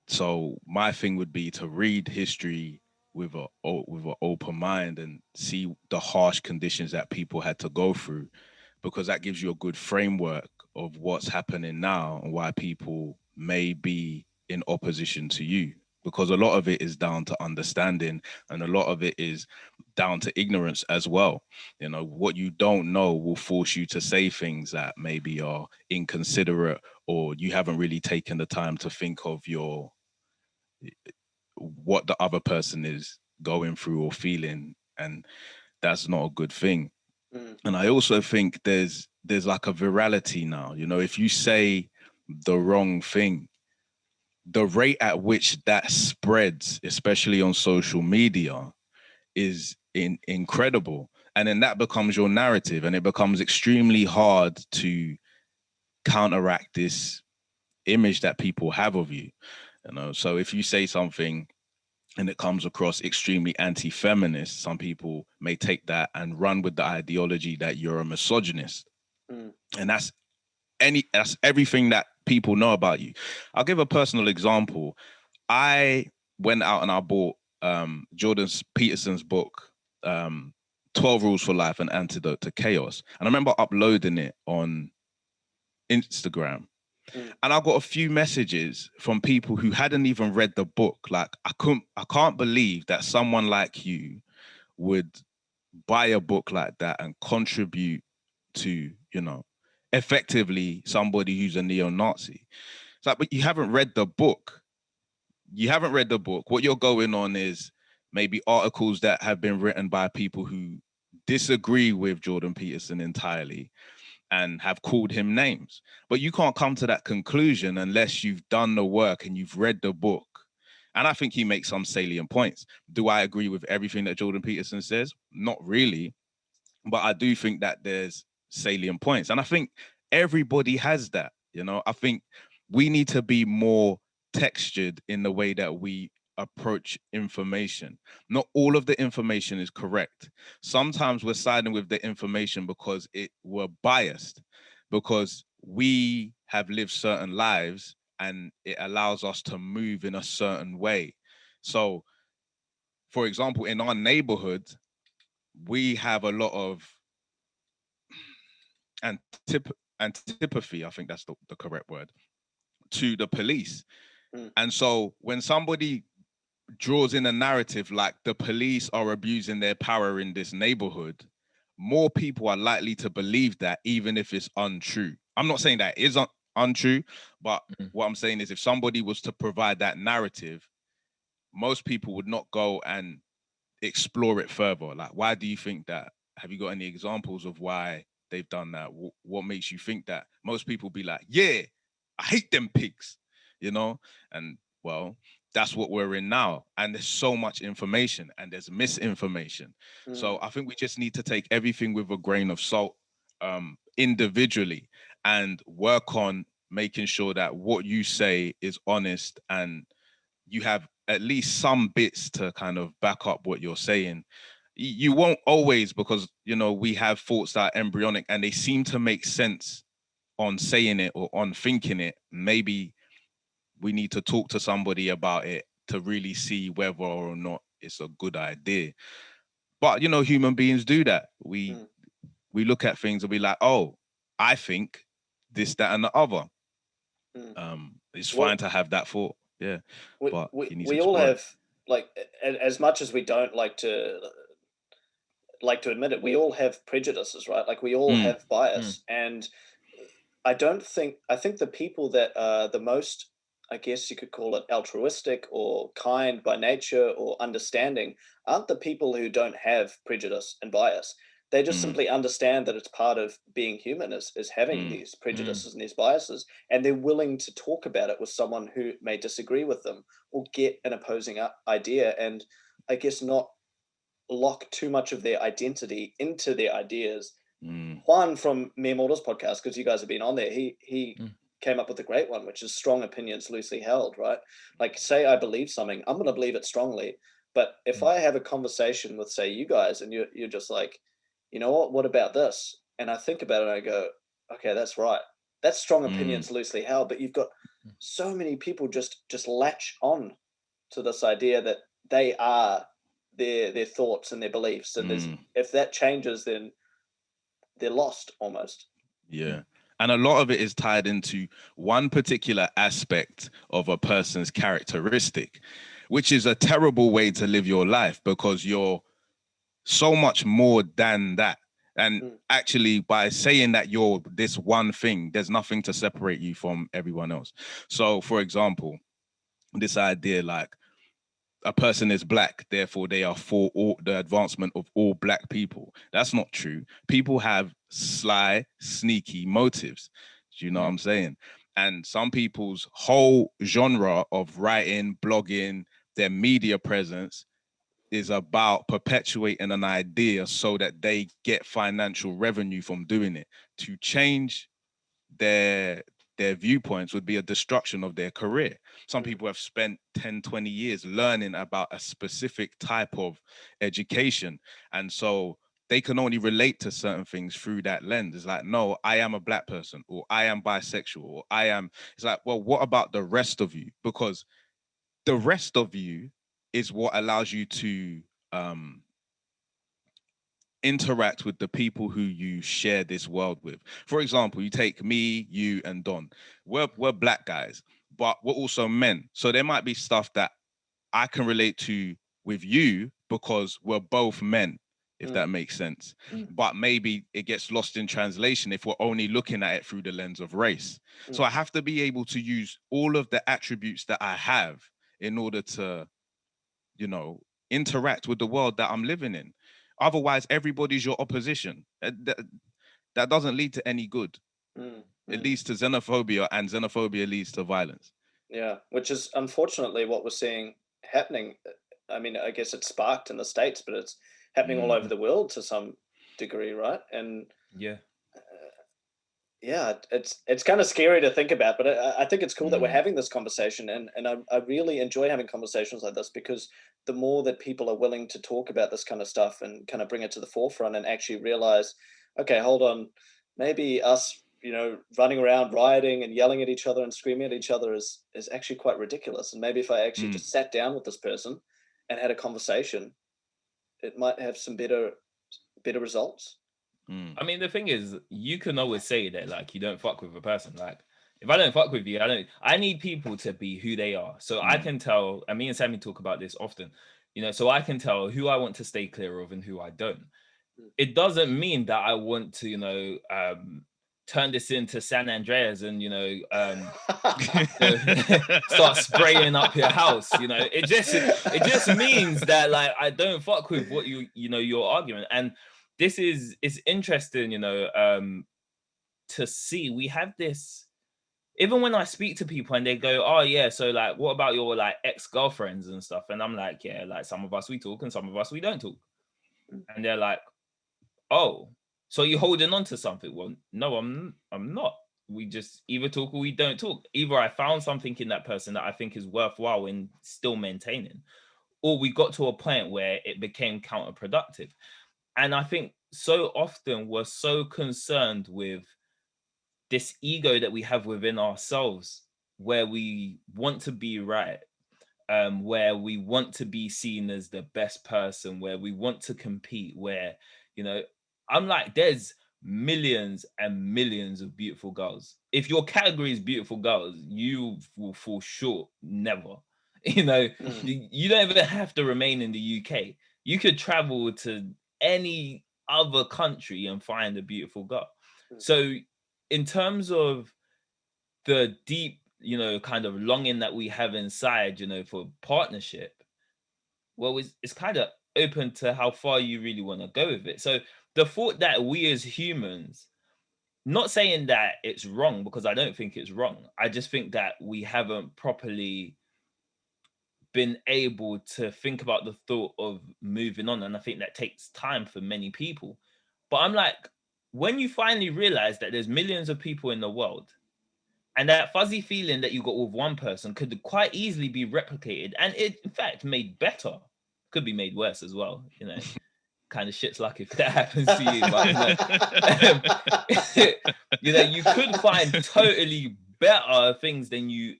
so my thing would be to read history with an open mind and see the harsh conditions that people had to go through, because that gives you a good framework of what's happening now and why people may be in opposition to you because a lot of it is down to understanding, and a lot of it is down to ignorance as well. You know, what you don't know will force you to say things that maybe are inconsiderate, or you haven't really taken the time to think of what the other person is going through or feeling, and that's not a good thing. And I also think there's like a virality now. You know, if you say the wrong thing, the rate at which that spreads, especially on social media, is incredible. And then that becomes your narrative, and it becomes extremely hard to counteract this image that people have of you. You know, so if you say something and it comes across extremely anti-feminist, some people may take that and run with the ideology that you're a misogynist. And that's everything that people know about you. I'll give a personal example. I went out and I bought Jordan Peterson's book, 12 Rules for Life, An Antidote to Chaos. And I remember uploading it on Instagram. And I got a few messages from people who hadn't even read the book. Like, I can't believe that someone like you would buy a book like that and contribute to, you know, effectively somebody who's a neo-Nazi. It's like, but you haven't read the book. You haven't read the book. What you're going on is maybe articles that have been written by people who disagree with Jordan Peterson entirely and have called him names. But you can't come to that conclusion unless you've done the work and you've read the book. And I think he makes some salient points. Do I agree with everything that Jordan Peterson says? Not really. But I do think that there's salient points. And I think everybody has that. You know, I think we need to be more textured in the way that we approach information. Not all of the information is correct. Sometimes we're siding with the information because we're biased, because we have lived certain lives and it allows us to move in a certain way. So, for example, in our neighborhood, we have a lot of antipathy, I think that's the correct word, to the police. And so when somebody draws in a narrative like the police are abusing their power in this neighborhood, more people are likely to believe that, even if it's untrue. I'm not saying that is untrue, but what I'm saying is if somebody was to provide that narrative, most people would not go and explore it further. Like, why do you think that? Have you got any examples of why they've done that? What makes you think that? Most people be like, yeah, I hate them pigs, you know? And well, that's what we're in now. And there's so much information and there's misinformation. So I think we just need to take everything with a grain of salt, individually, and work on making sure that what you say is honest and you have at least some bits to kind of back up what you're saying. You won't always, because, you know, we have thoughts that are embryonic and they seem to make sense on saying it or on thinking it. Maybe we need to talk to somebody about it to really see whether or not it's a good idea. But, you know, human beings do that. We look at things and be like, oh, I think this, that, and the other. It's fine to have that thought. Yeah. But we all have, like, as much as we don't like to admit it, we all have prejudices, right? Like, we all have bias. And I think the people that are the most, I guess you could call it, altruistic or kind by nature or understanding, aren't the people who don't have prejudice and bias. They just simply understand that it's part of being human, is having these prejudices and these biases, and they're willing to talk about it with someone who may disagree with them or get an opposing idea, and I guess not lock too much of their identity into their ideas. Juan from Mere Mortals podcast, because you guys have been on there, he came up with a great one, which is strong opinions loosely held, right? Like, say I believe something, I'm going to believe it strongly. But if I have a conversation with, say, you guys, and you're just like, you know what about this? And I think about it and I go, okay, that's right. That's strong opinions loosely held. But you've got so many people just latch on to this idea that they are their thoughts and their beliefs. And if that changes, then they're lost almost. Yeah. And a lot of it is tied into one particular aspect of a person's characteristic. which is a terrible way to live your life, because you're so much more than that. And actually, by saying that you're this one thing, there's nothing to separate you from everyone else. So, for example, this idea like a person is black, therefore they are for all the advancement of all black people. That's not true. People have sly, sneaky motives. Do you know what I'm saying? And some people's whole genre of writing, blogging, their media presence is about perpetuating an idea so that they get financial revenue from doing it. To change their viewpoints would be a destruction of their career. Some people have spent 10, 20 years learning about a specific type of education. And so they can only relate to certain things through that lens. It's like, no, I am a black person, or I am bisexual, or I am, it's like, well, what about the rest of you? Because the rest of you is what allows you to interact with the people who you share this world with. For example, you take me, you, and Don. We're black guys, but we're also men. So there might be stuff that I can relate to with you because we're both men, if that makes sense. But maybe it gets lost in translation if we're only looking at it through the lens of race. So I have to be able to use all of the attributes that I have in order to, you know, interact with the world that I'm living in. Otherwise, everybody's your opposition. That doesn't lead to any good. It leads to xenophobia, and xenophobia leads to violence. Yeah, which is unfortunately what we're seeing happening. I mean, I guess it's sparked in the States, but it's happening all over the world to some degree, right? And yeah, it's kind of scary to think about, but I think it's cool that we're having this conversation, and I really enjoy having conversations like this, because the more that people are willing to talk about this kind of stuff and kind of bring it to the forefront and actually realize, okay, hold on, maybe us, you know, running around rioting and yelling at each other and screaming at each other is actually quite ridiculous. And maybe if I actually just sat down with this person and had a conversation, it might have some better results. I mean, the thing is, you can always say that, like, you don't fuck with a person. Like, if I don't fuck with you, I need people to be who they are. So I can tell, and me and Sammy talk about this often, you know, so I can tell who I want to stay clear of and who I don't. It doesn't mean that I want to, you know, turn this into San Andreas and, you know, start spraying up your house. You know, it just means that, like, I don't fuck with what you know, your argument. And it's interesting, you know, to see. We have this, even when I speak to people and they go, oh yeah, so like, what about your like ex-girlfriends and stuff? And I'm like, yeah, like some of us we talk and some of us we don't talk. And they're like, oh, so you're holding on to something? Well, no, I'm not. We just either talk or we don't talk. Either I found something in that person that I think is worthwhile and still maintaining, or we got to a point where it became counterproductive. And I think so often we're so concerned with this ego that we have within ourselves, where we want to be right, where we want to be seen as the best person, where we want to compete, where, you know, I'm like, there's millions and millions of beautiful girls. If your category is beautiful girls, you will fall short. Never. You know, you don't even have to remain in the UK. You could travel to any other country and find a beautiful girl. So in terms of the deep, you know, kind of longing that we have inside, you know, for partnership, well, it's kind of open to how far you really want to go with it. So the thought that we as humans, not saying that it's wrong, because I don't think it's wrong. I just think that we haven't properly been able to think about the thought of moving on. And I think that takes time for many people. But I'm like, when you finally realize that there's millions of people in the world, and that fuzzy feeling that you got with one person could quite easily be replicated, and it, in fact, made better, could be made worse as well, you know. Kind of shit's luck if that happens to you, but you know, you could find totally better things than you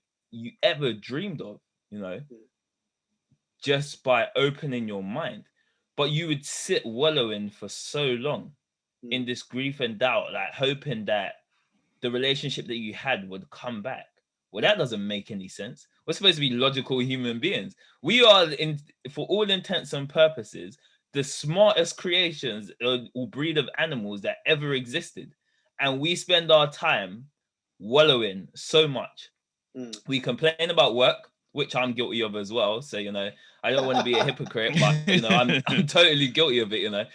ever dreamed of, you know, just by opening your mind. But you would sit wallowing for so long in this grief and doubt, like hoping that the relationship that you had would come back. Well, that doesn't make any sense. We're supposed to be logical human beings. We are, for all intents and purposes, the smartest creations or breed of animals that ever existed. And we spend our time wallowing so much. We complain about work, which I'm guilty of as well. So, I don't want to be a hypocrite, but, I'm totally guilty of it,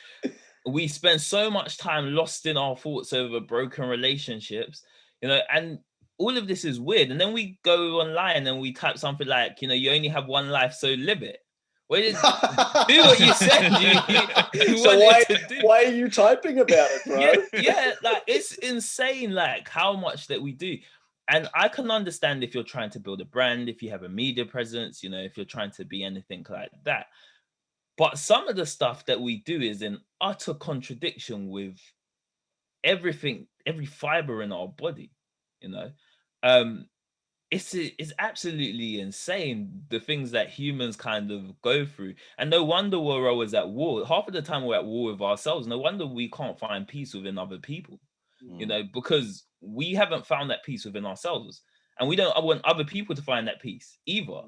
We spend so much time lost in our thoughts over broken relationships, and all of this is weird. And then we go online and we type something like, you only have one life, so live it. Well, do what you said you so why are you typing about it, bro? Yeah, like it's insane, like how much that we do. And I can understand if you're trying to build a brand, if you have a media presence, if you're trying to be anything like that. But some of the stuff that we do is in utter contradiction with everything, every fiber in our body, It's absolutely insane, the things that humans kind of go through. And no wonder we're always at war. Half of the time we're at war with ourselves. No wonder we can't find peace within other people, because we haven't found that peace within ourselves. And we don't want other people to find that peace either.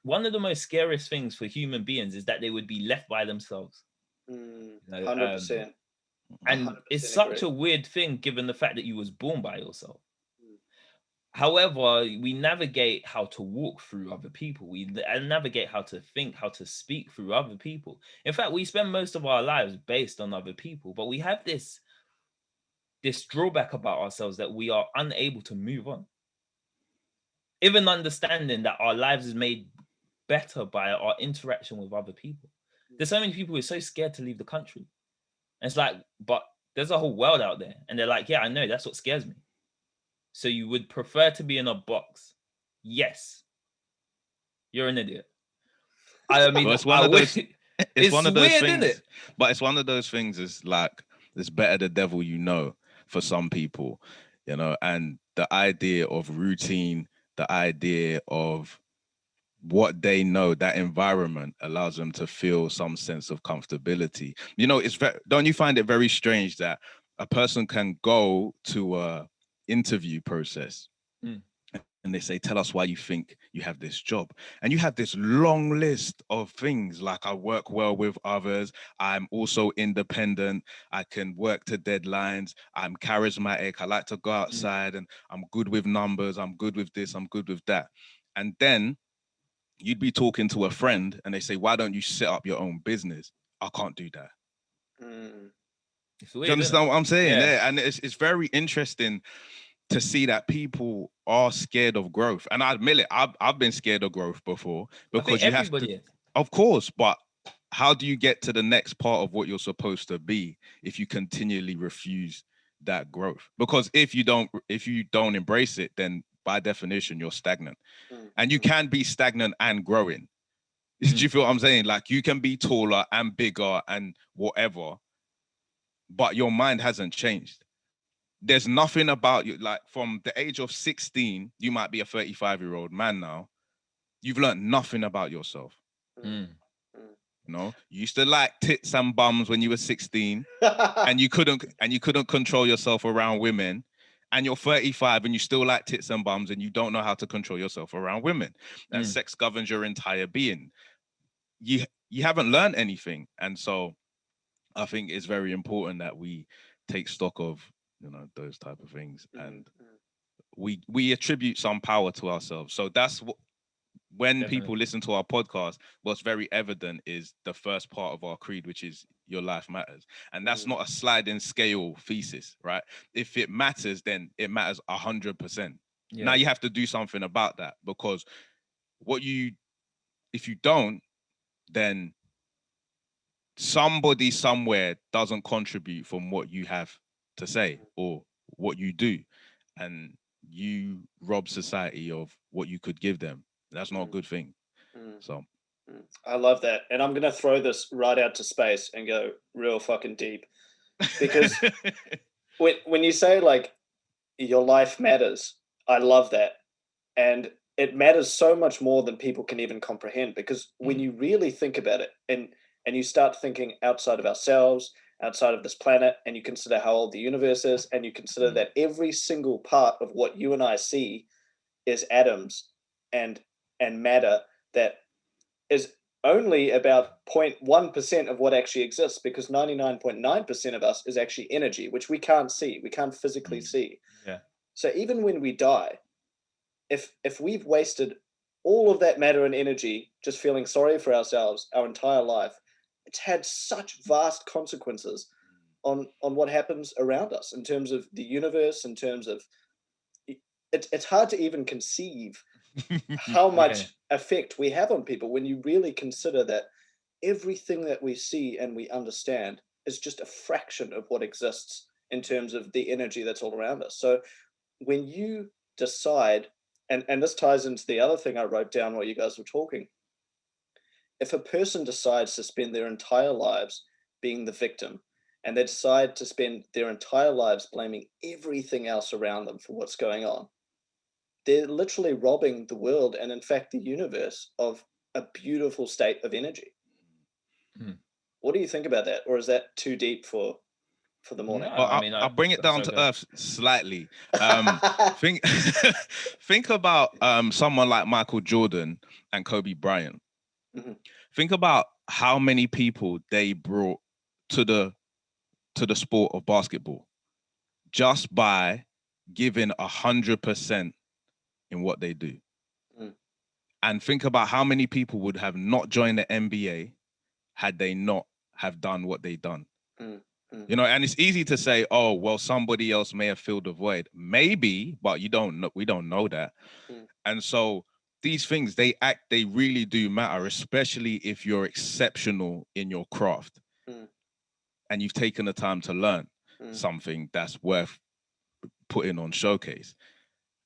One of the most scariest things for human beings is that they would be left by themselves. 100%. And 100% it's such a weird thing, given the fact that you was born by yourself. However, we navigate how to walk through other people. We navigate how to think, how to speak through other people. In fact, we spend most of our lives based on other people, but we have this drawback about ourselves that we are unable to move on. Even understanding that our lives is made better by our interaction with other people. There's so many people who are so scared to leave the country. And it's like, but there's a whole world out there. And they're like, yeah, I know, that's what scares me. So you would prefer to be in a box? Yes. You're an idiot. I mean, well, it's one of those weird, things, isn't it? But it's one of those things. Is like, it's better the devil you know for some people, and the idea of routine, the idea of what they know, that environment allows them to feel some sense of comfortability. Don't you find it very strange that a person can go to a interview process and they say, tell us why you think you have this job, and you have this long list of things like, I work well with others, I'm also independent, I can work to deadlines, I'm charismatic, I like to go outside, and I'm good with numbers, I'm good with this, I'm good with that. And then you'd be talking to a friend and they say, why don't you set up your own business? I can't do that. Do you understand what I'm saying? Yeah. And it's very interesting to see that people are scared of growth. And I admit it, I've been scared of growth before, because you have to, of course, but how do you get to the next part of what you're supposed to be if you continually refuse that growth? Because if you don't embrace it, then by definition, you're stagnant. And you can be stagnant and growing. Do you feel what I'm saying? Like, you can be taller and bigger and whatever, but your mind hasn't changed. There's nothing about you, like, from the age of 16, you might be a 35-year-old man now. You've learned nothing about yourself. You used to like tits and bums when you were 16, and you couldn't control yourself around women. And you're 35 and you still like tits and bums, and you don't know how to control yourself around women. And sex governs your entire being. You haven't learned anything. And so I think it's very important that we take stock of, those type of things. And we attribute some power to ourselves. So that's what, when people listen to our podcast, what's very evident is the first part of our creed, which is your life matters. And that's not a sliding scale thesis, right? If it matters, then it matters 100%. Yeah. Now you have to do something about that, because if you don't, then somebody somewhere doesn't contribute from what you have to say or what you do, and you rob society of what you could give them. That's not a good thing. So I love that. And I'm going to throw this right out to space and go real fucking deep, because when you say, like, your life matters, I love that. And it matters so much more than people can even comprehend, because when you really think about it, and you start thinking outside of ourselves, outside of this planet, and you consider how old the universe is, and you consider that every single part of what you and I see is atoms and matter that is only about 0.1% of what actually exists, because 99.9% of us is actually energy, which we can't see. We can't physically see. Yeah. So even when we die, if we've wasted all of that matter and energy just feeling sorry for ourselves our entire life, it's had such vast consequences on what happens around us in terms of the universe, in terms of it's hard to even conceive how much effect we have on people when you really consider that everything that we see and we understand is just a fraction of what exists in terms of the energy that's all around us. So when you decide, and this ties into the other thing I wrote down while you guys were talking, if a person decides to spend their entire lives being the victim, and they decide to spend their entire lives blaming everything else around them for what's going on, they're literally robbing the world and, in fact, the universe of a beautiful state of energy. What do you think about that? Or is that too deep for the morning? No, I'll bring it down to earth slightly. Think think about someone like Michael Jordan and Kobe Bryant. Mm-hmm. Think about how many people they brought to the sport of basketball just by giving 100% in what they do. And think about how many people would have not joined the NBA had they not have done what they done. You know, and it's easy to say, oh, well, somebody else may have filled the void. Maybe, but you don't know, we don't know that. And so these things, they really do matter, especially if you're exceptional in your craft and you've taken the time to learn something that's worth putting on showcase.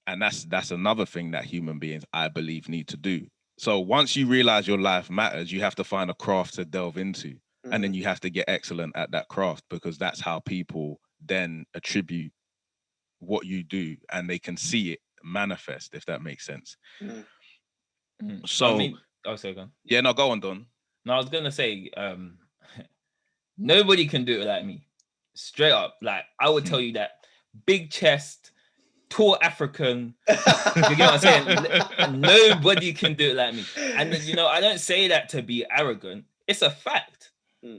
And that's another thing that human beings, I believe, need to do. So once you realize your life matters, you have to find a craft to delve into. And then you have to get excellent at that craft, because that's how people then attribute what you do and they can see it manifest, if that makes sense. So, I mean, sorry, go on. Yeah, no, go on, Don. No, I was going to say, nobody can do it like me. Straight up. Like, I would tell you that big chest, tall African, you get what I'm saying? Nobody can do it like me. And, you know, I don't say that to be arrogant. It's a fact.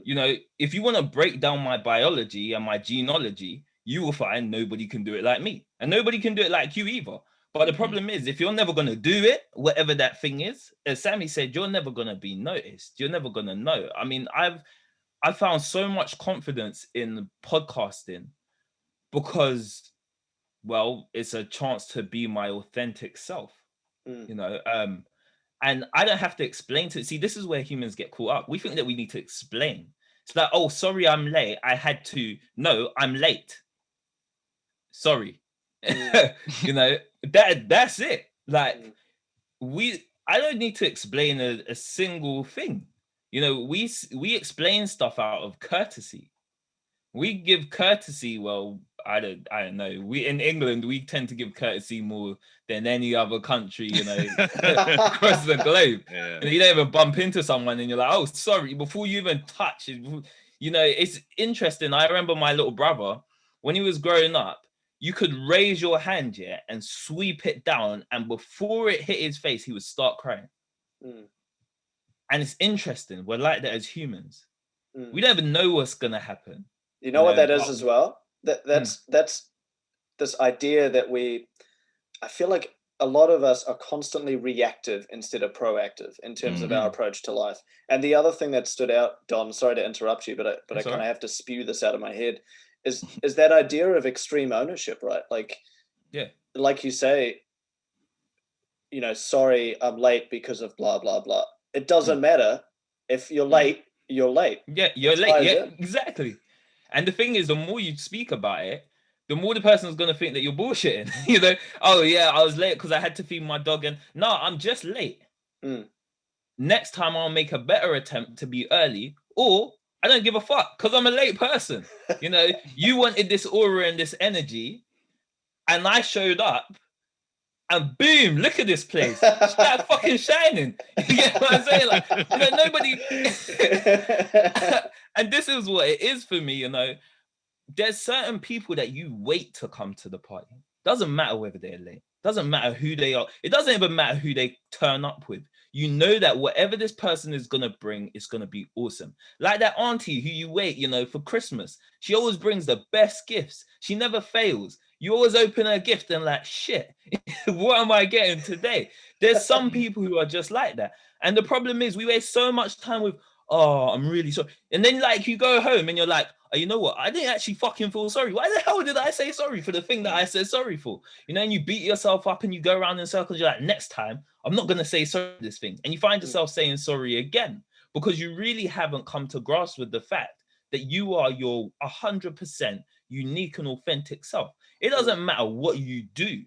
You know, if you want to break down my biology and my genealogy, you will find nobody can do it like me. And nobody can do it like you either. But the problem is, if you're never going to do it, whatever that thing is, as Sammy said, you're never going to be noticed. You're never going to know. I mean, I found so much confidence in podcasting because, well, it's a chance to be my authentic self, you know, and I don't have to explain to see, this is where humans get caught up. We think that we need to explain. It's like, oh, sorry, I'm late. No, I'm late. Sorry. You know, that's it. Like I don't need to explain a single thing. You know, we explain stuff out of courtesy. We give courtesy. Well, I don't know. We in England, we tend to give courtesy more than any other country, you know, across the globe. Yeah. You don't even bump into someone and you're like, oh, sorry, before you even touch it. You know, it's interesting. I remember my little brother, when he was growing up, you could raise your hand, yeah, and sweep it down, and before it hit his face, he would start crying. And it's interesting. We're like that as humans. We don't even know what's gonna happen. You know what that is as well? That's this idea that I feel like a lot of us are constantly reactive instead of proactive in terms of our approach to life. And the other thing that stood out, Don, sorry to interrupt you, but I kind of have to spew this out of my head, is that idea of extreme ownership, right? Like, yeah, like you say, you know, sorry, I'm late because of blah, blah, blah. It doesn't matter. If you're late, you're late. Yeah, you're late. Yeah, exactly. And the thing is, the more you speak about it, the more the person's going to think that you're bullshitting. You know, oh, yeah, I was late because I had to feed my dog. And no, I'm just late. Next time I'll make a better attempt to be early, or I don't give a fuck because I'm a late person. You know, you wanted this aura and this energy, and I showed up, and boom, look at this place. That fucking shining. You get what I'm saying? Like, you know, nobody... And this is what it is for me, you know. There's certain people that you wait to come to the party. Doesn't matter whether they're late. Doesn't matter who they are. It doesn't even matter who they turn up with. You know that whatever this person is going to bring is going to be awesome. Like that auntie who you wait, for Christmas. She always brings the best gifts. She never fails. You always open her gift and like, shit, what am I getting today? There's some people who are just like that. And the problem is we waste so much time with, oh, I'm really sorry. And then like you go home and you're like, oh, you know what? I didn't actually fucking feel sorry. Why the hell did I say sorry for the thing that I said sorry for? And you beat yourself up and you go around in circles. You're like, next time, I'm not going to say sorry for this thing. And you find yourself saying sorry again because you really haven't come to grasp with the fact that you are your 100% unique and authentic self. It doesn't matter what you do,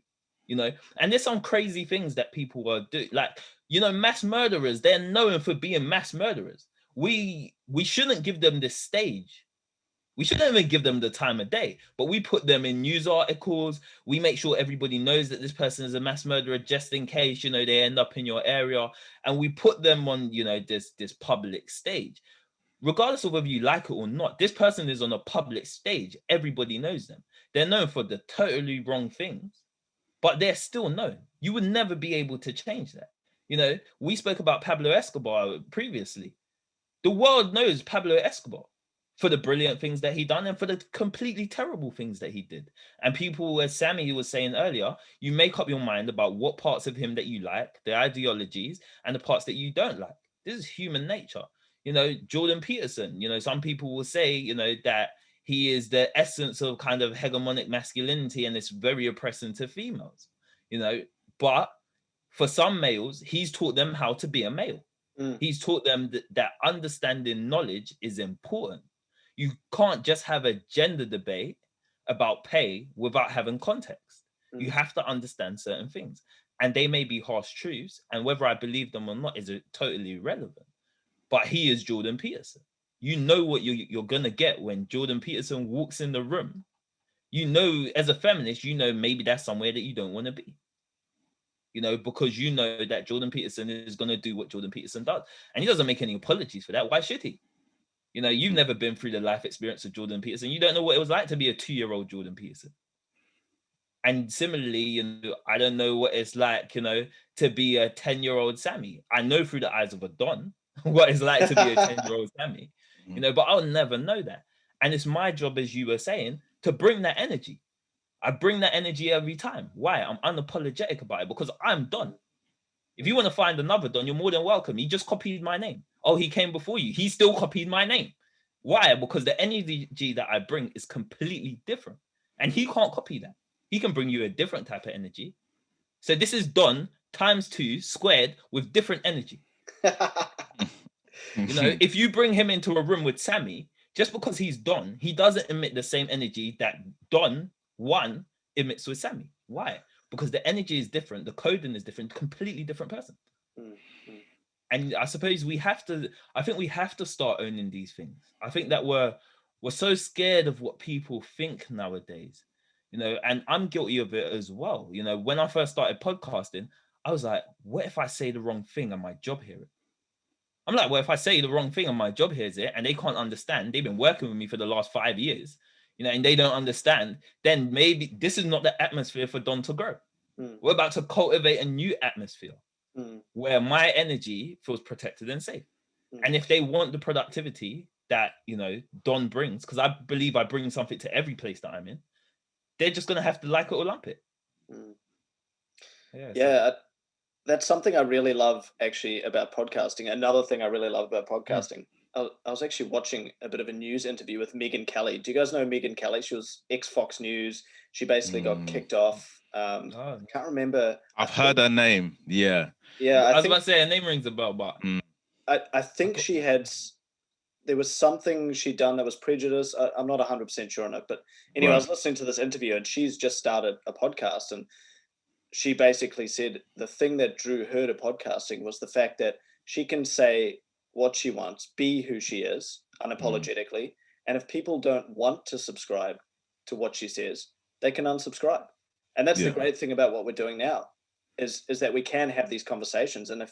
and there's some crazy things that people are doing. Like, mass murderers, they're known for being mass murderers. We shouldn't give them this stage. We shouldn't even give them the time of day, but we put them in news articles. We make sure everybody knows that this person is a mass murderer just in case, they end up in your area. And we put them on, this public stage. Regardless of whether you like it or not, this person is on a public stage. Everybody knows them. They're known for the totally wrong things, but they're still known. You would never be able to change that. We spoke about Pablo Escobar previously. The world knows Pablo Escobar for the brilliant things that he done and for the completely terrible things that he did. And people, as Sammy was saying earlier, you make up your mind about what parts of him that you like, the ideologies, and the parts that you don't like. This is human nature. Jordan Peterson, some people will say, that he is the essence of kind of hegemonic masculinity and it's very oppressive to females, but for some males, he's taught them how to be a male. He's taught them that understanding knowledge is important. You can't just have a gender debate about pay without having context. You have to understand certain things. And they may be harsh truths, and whether I believe them or not is totally irrelevant. But he is Jordan Peterson. You know what you're going to get when Jordan Peterson walks in the room. As a feminist, maybe that's somewhere that you don't want to be. Because that Jordan Peterson is going to do what Jordan Peterson does. And he doesn't make any apologies for that. Why should he? You've never been through the life experience of Jordan Peterson. You don't know what it was like to be a 2-year-old Jordan Peterson. And similarly, I don't know what it's like, to be a 10-year-old Sammy. I know through the eyes of a Don what it's like to be a 10-year-old Sammy, but I'll never know that. And it's my job, as you were saying, to bring that energy. I bring that energy every time. Why? I'm unapologetic about it because I'm Don. If you want to find another Don, you're more than welcome. He just copied my name. Oh, he came before you. He still copied my name. Why? Because the energy that I bring is completely different. And he can't copy that. He can bring you a different type of energy. So this is Don times 2 squared with different energy. If you bring him into a room with Sammy, just because he's Don, he doesn't emit the same energy that Don 1 emits with Sammy. Why? Because the energy is different, the coding is different, completely different person. And I suppose we have to start owning these things. I think that we're so scared of what people think nowadays, and I'm guilty of it as well. When I first started podcasting, I was like, what if I say the wrong thing and my job hear it? I'm like, well, if I say the wrong thing and my job hears it and they can't understand, they've been working with me for the last 5 years, and they don't understand, then maybe this is not the atmosphere for Don to grow. We're about to cultivate a new atmosphere where my energy feels protected and safe. And if they want the productivity that, Don brings, because I believe I bring something to every place that I'm in, they're just going to have to like it or lump it. That's something I really love actually about podcasting. Another thing I really love about podcasting, I was actually watching a bit of a news interview with Megyn Kelly. Do you guys know Megyn Kelly? She was ex-Fox News. She basically got kicked off. I can't remember. I've heard her name. Yeah. I was about to say her name rings a bell, but I think there was something she'd done that was prejudice. I'm not 100% sure on it, but anyway, I was listening to this interview and she's just started a podcast, and she basically said the thing that drew her to podcasting was the fact that she can say what she wants, be who she is unapologetically. And if people don't want to subscribe to what she says, they can unsubscribe. And that's the great thing about what we're doing now is that we can have these conversations. And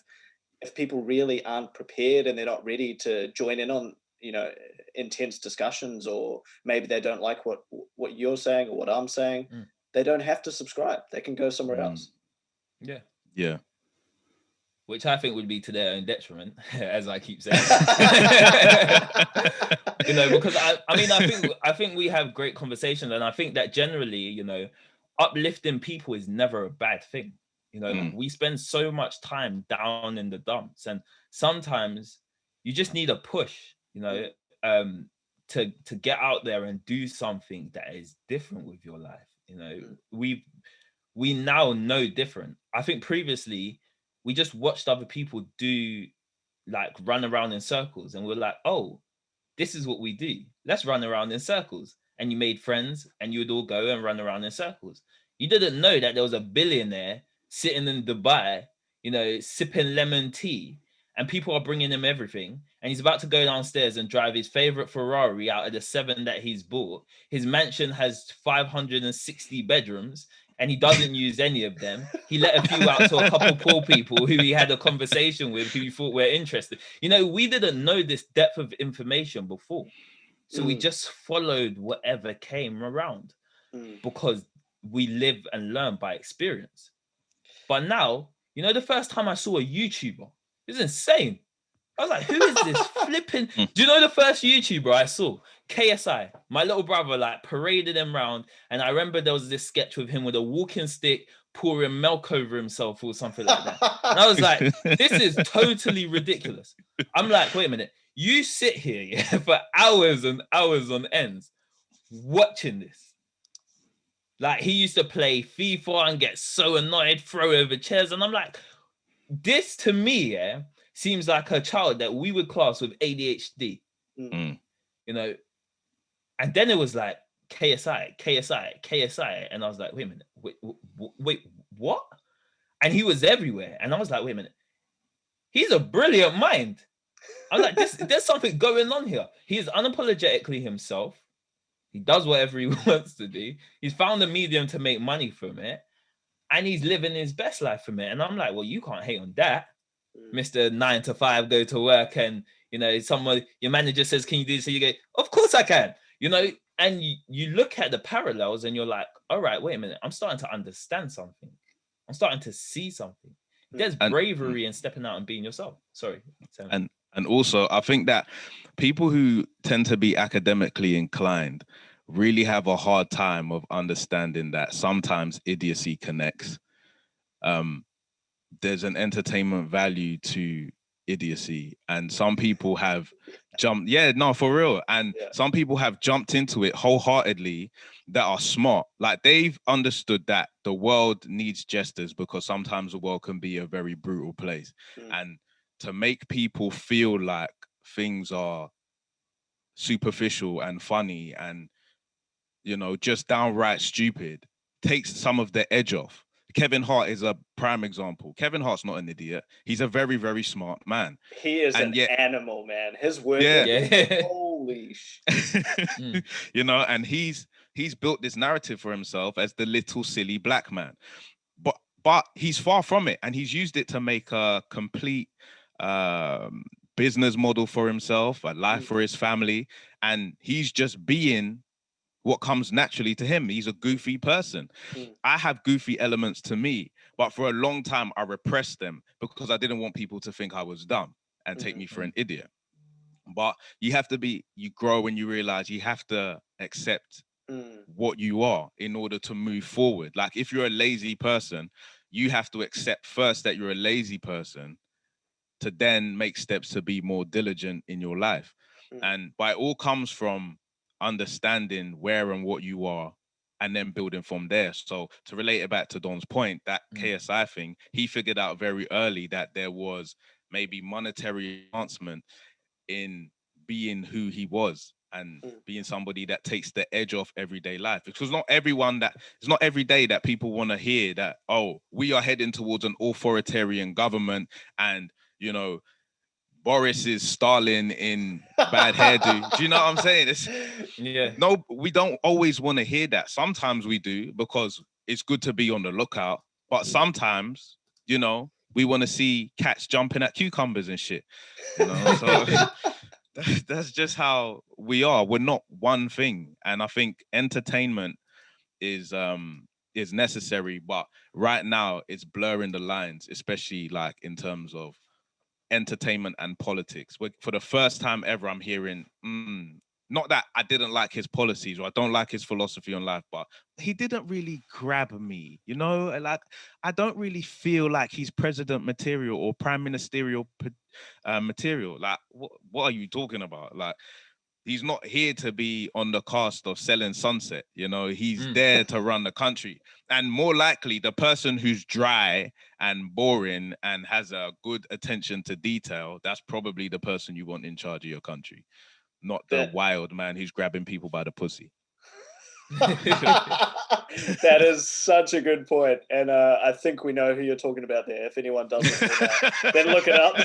if people really aren't prepared and they're not ready to join in on, intense discussions, or maybe they don't like what you're saying or what I'm saying, they don't have to subscribe. They can go somewhere else. Yeah. Which I think would be to their own detriment, as I keep saying. You know, because I think we have great conversations, and I think that generally, you know, uplifting people is never a bad thing. You know, we spend so much time down in the dumps, and sometimes you just need a push, you know, to get out there and do something that is different with your life. You know, we now know different. I think previously we just watched other people do, like, run around in circles, and we're like, oh, this is what we do. Let's run around in circles. And you made friends, and you would all go and run around in circles. You didn't know that there was a billionaire sitting in Dubai, you know, sipping lemon tea, and people are bringing him everything. And he's about to go downstairs and drive his favorite Ferrari out of the 7 that he's bought. His mansion has 560 bedrooms, and he doesn't use any of them. He let a few out to a couple poor people who he had a conversation with, who he thought were interested. You know, we didn't know this depth of information before. So we just followed whatever came around because we live and learn by experience. But now, you know, the first time I saw a YouTuber, it's insane. I was like, who is this flipping? Do you know the first YouTuber I saw? KSI. My little brother, like, paraded him around. And I remember there was this sketch with him with a walking stick pouring milk over himself or something like that. And I was like, this is totally ridiculous. I'm like, wait a minute. You sit here for hours and hours on ends watching this. Like, he used to play FIFA and get so annoyed, throw over chairs. And I'm like, this to me, seems like a child that we would class with ADHD, you know. And then it was like KSI. And I was like, wait a minute, wait, what? And he was everywhere. And I was like, wait a minute, he's a brilliant mind. I'm like, there's something going on here. He is unapologetically himself. He does whatever he wants to do. He's found a medium to make money from it. And he's living his best life from it. And I'm like, well, you can't hate on that. Mr. 9 to 5, go to work, and, you know, your manager says, can you do this? So you go, of course I can, you know. And you look at the parallels and you're like, all right, wait a minute, I'm starting to understand something. I'm starting to see something. There's bravery in stepping out and being yourself. Sorry. And also, I think that people who tend to be academically inclined really have a hard time of understanding that sometimes idiocy connects. There's an entertainment value to idiocy, and some people have jumped, for real. And some people have jumped into it wholeheartedly that are smart. Like, they've understood that the world needs jesters because sometimes the world can be a very brutal place. And to make people feel like things are superficial and funny and, you know, just downright stupid takes some of the edge off. Kevin Hart is a prime example. Kevin Hart's not an idiot. He's a very, very smart man. He is an animal, man. His work, holy shit. You know, and he's built this narrative for himself as the little silly black man. But he's far from it, and he's used it to make a complete business model for himself, a life for his family, and he's just being what comes naturally to him. He's a goofy person. I have goofy elements to me, but for a long time I repressed them because I didn't want people to think I was dumb and take me for an idiot. But you grow and you realize you have to accept what you are in order to move forward. Like, if you're a lazy person, you have to accept first that you're a lazy person to then make steps to be more diligent in your life. But it all comes from understanding where and what you are and then building from there. So to relate it back to Don's point, that KSI thing, he figured out very early that there was maybe monetary advancement in being who he was and being somebody that takes the edge off everyday life. Because it's not every day that people want to hear that, oh, we are heading towards an authoritarian government and, you know, Boris is Stalin in bad hairdo. Do you know what I'm saying? No, we don't always want to hear that. Sometimes we do because it's good to be on the lookout. But sometimes, you know, we want to see cats jumping at cucumbers and shit. You know, so that's just how we are. We're not one thing. And I think entertainment is is necessary, but right now it's blurring the lines, especially like in terms of entertainment and politics. For the first time ever, I'm hearing, not that I didn't like his policies or I don't like his philosophy on life, but he didn't really grab me, you know? Like, I don't really feel like he's president material or prime ministerial material. Like, what are you talking about? Like, he's not here to be on the cast of Selling Sunset, you know? He's there to run the country. And more likely, the person who's dry and boring and has a good attention to detail, that's probably the person you want in charge of your country. Not the wild man who's grabbing people by the pussy. That is such a good point. And I think we know who you're talking about there. If anyone doesn't know that, then look it up.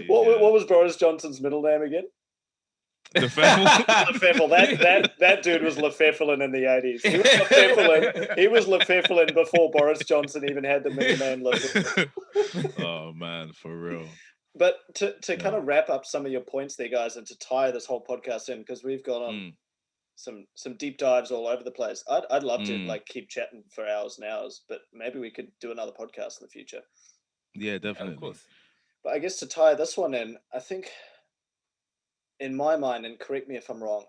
What was Boris Johnson's middle name again? Lefeffel. That dude was Lefeffel in the 80s. He was Lefeffel before Boris Johnson even had the middle name Lefeffel. Oh man, for real. But to kind of wrap up some of your points there, guys, and to tie this whole podcast in, because we've gone on some deep dives all over the place. I'd love to like keep chatting for hours and hours, but maybe we could do another podcast in the future. Yeah, definitely. Of course. But I guess to tie this one in, I think in my mind, and correct me if I'm wrong,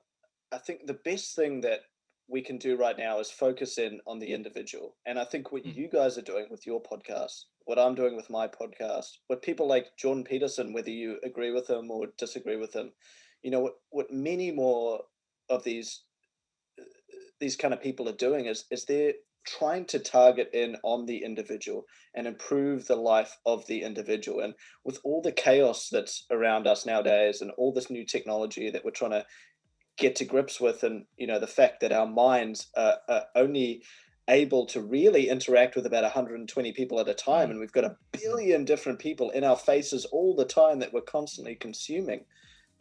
I think the best thing that we can do right now is focus in on the individual. And I think what you guys are doing with your podcast, what I'm doing with my podcast, what people like Jordan Peterson, whether you agree with him or disagree with him, you know, what many more of these kind of people are doing is they're trying to target in on the individual and improve the life of the individual. And with all the chaos that's around us nowadays and all this new technology that we're trying to get to grips with, and, you know, the fact that our minds are only able to really interact with about 120 people at a time, and we've got 1 billion different people in our faces all the time that we're constantly consuming.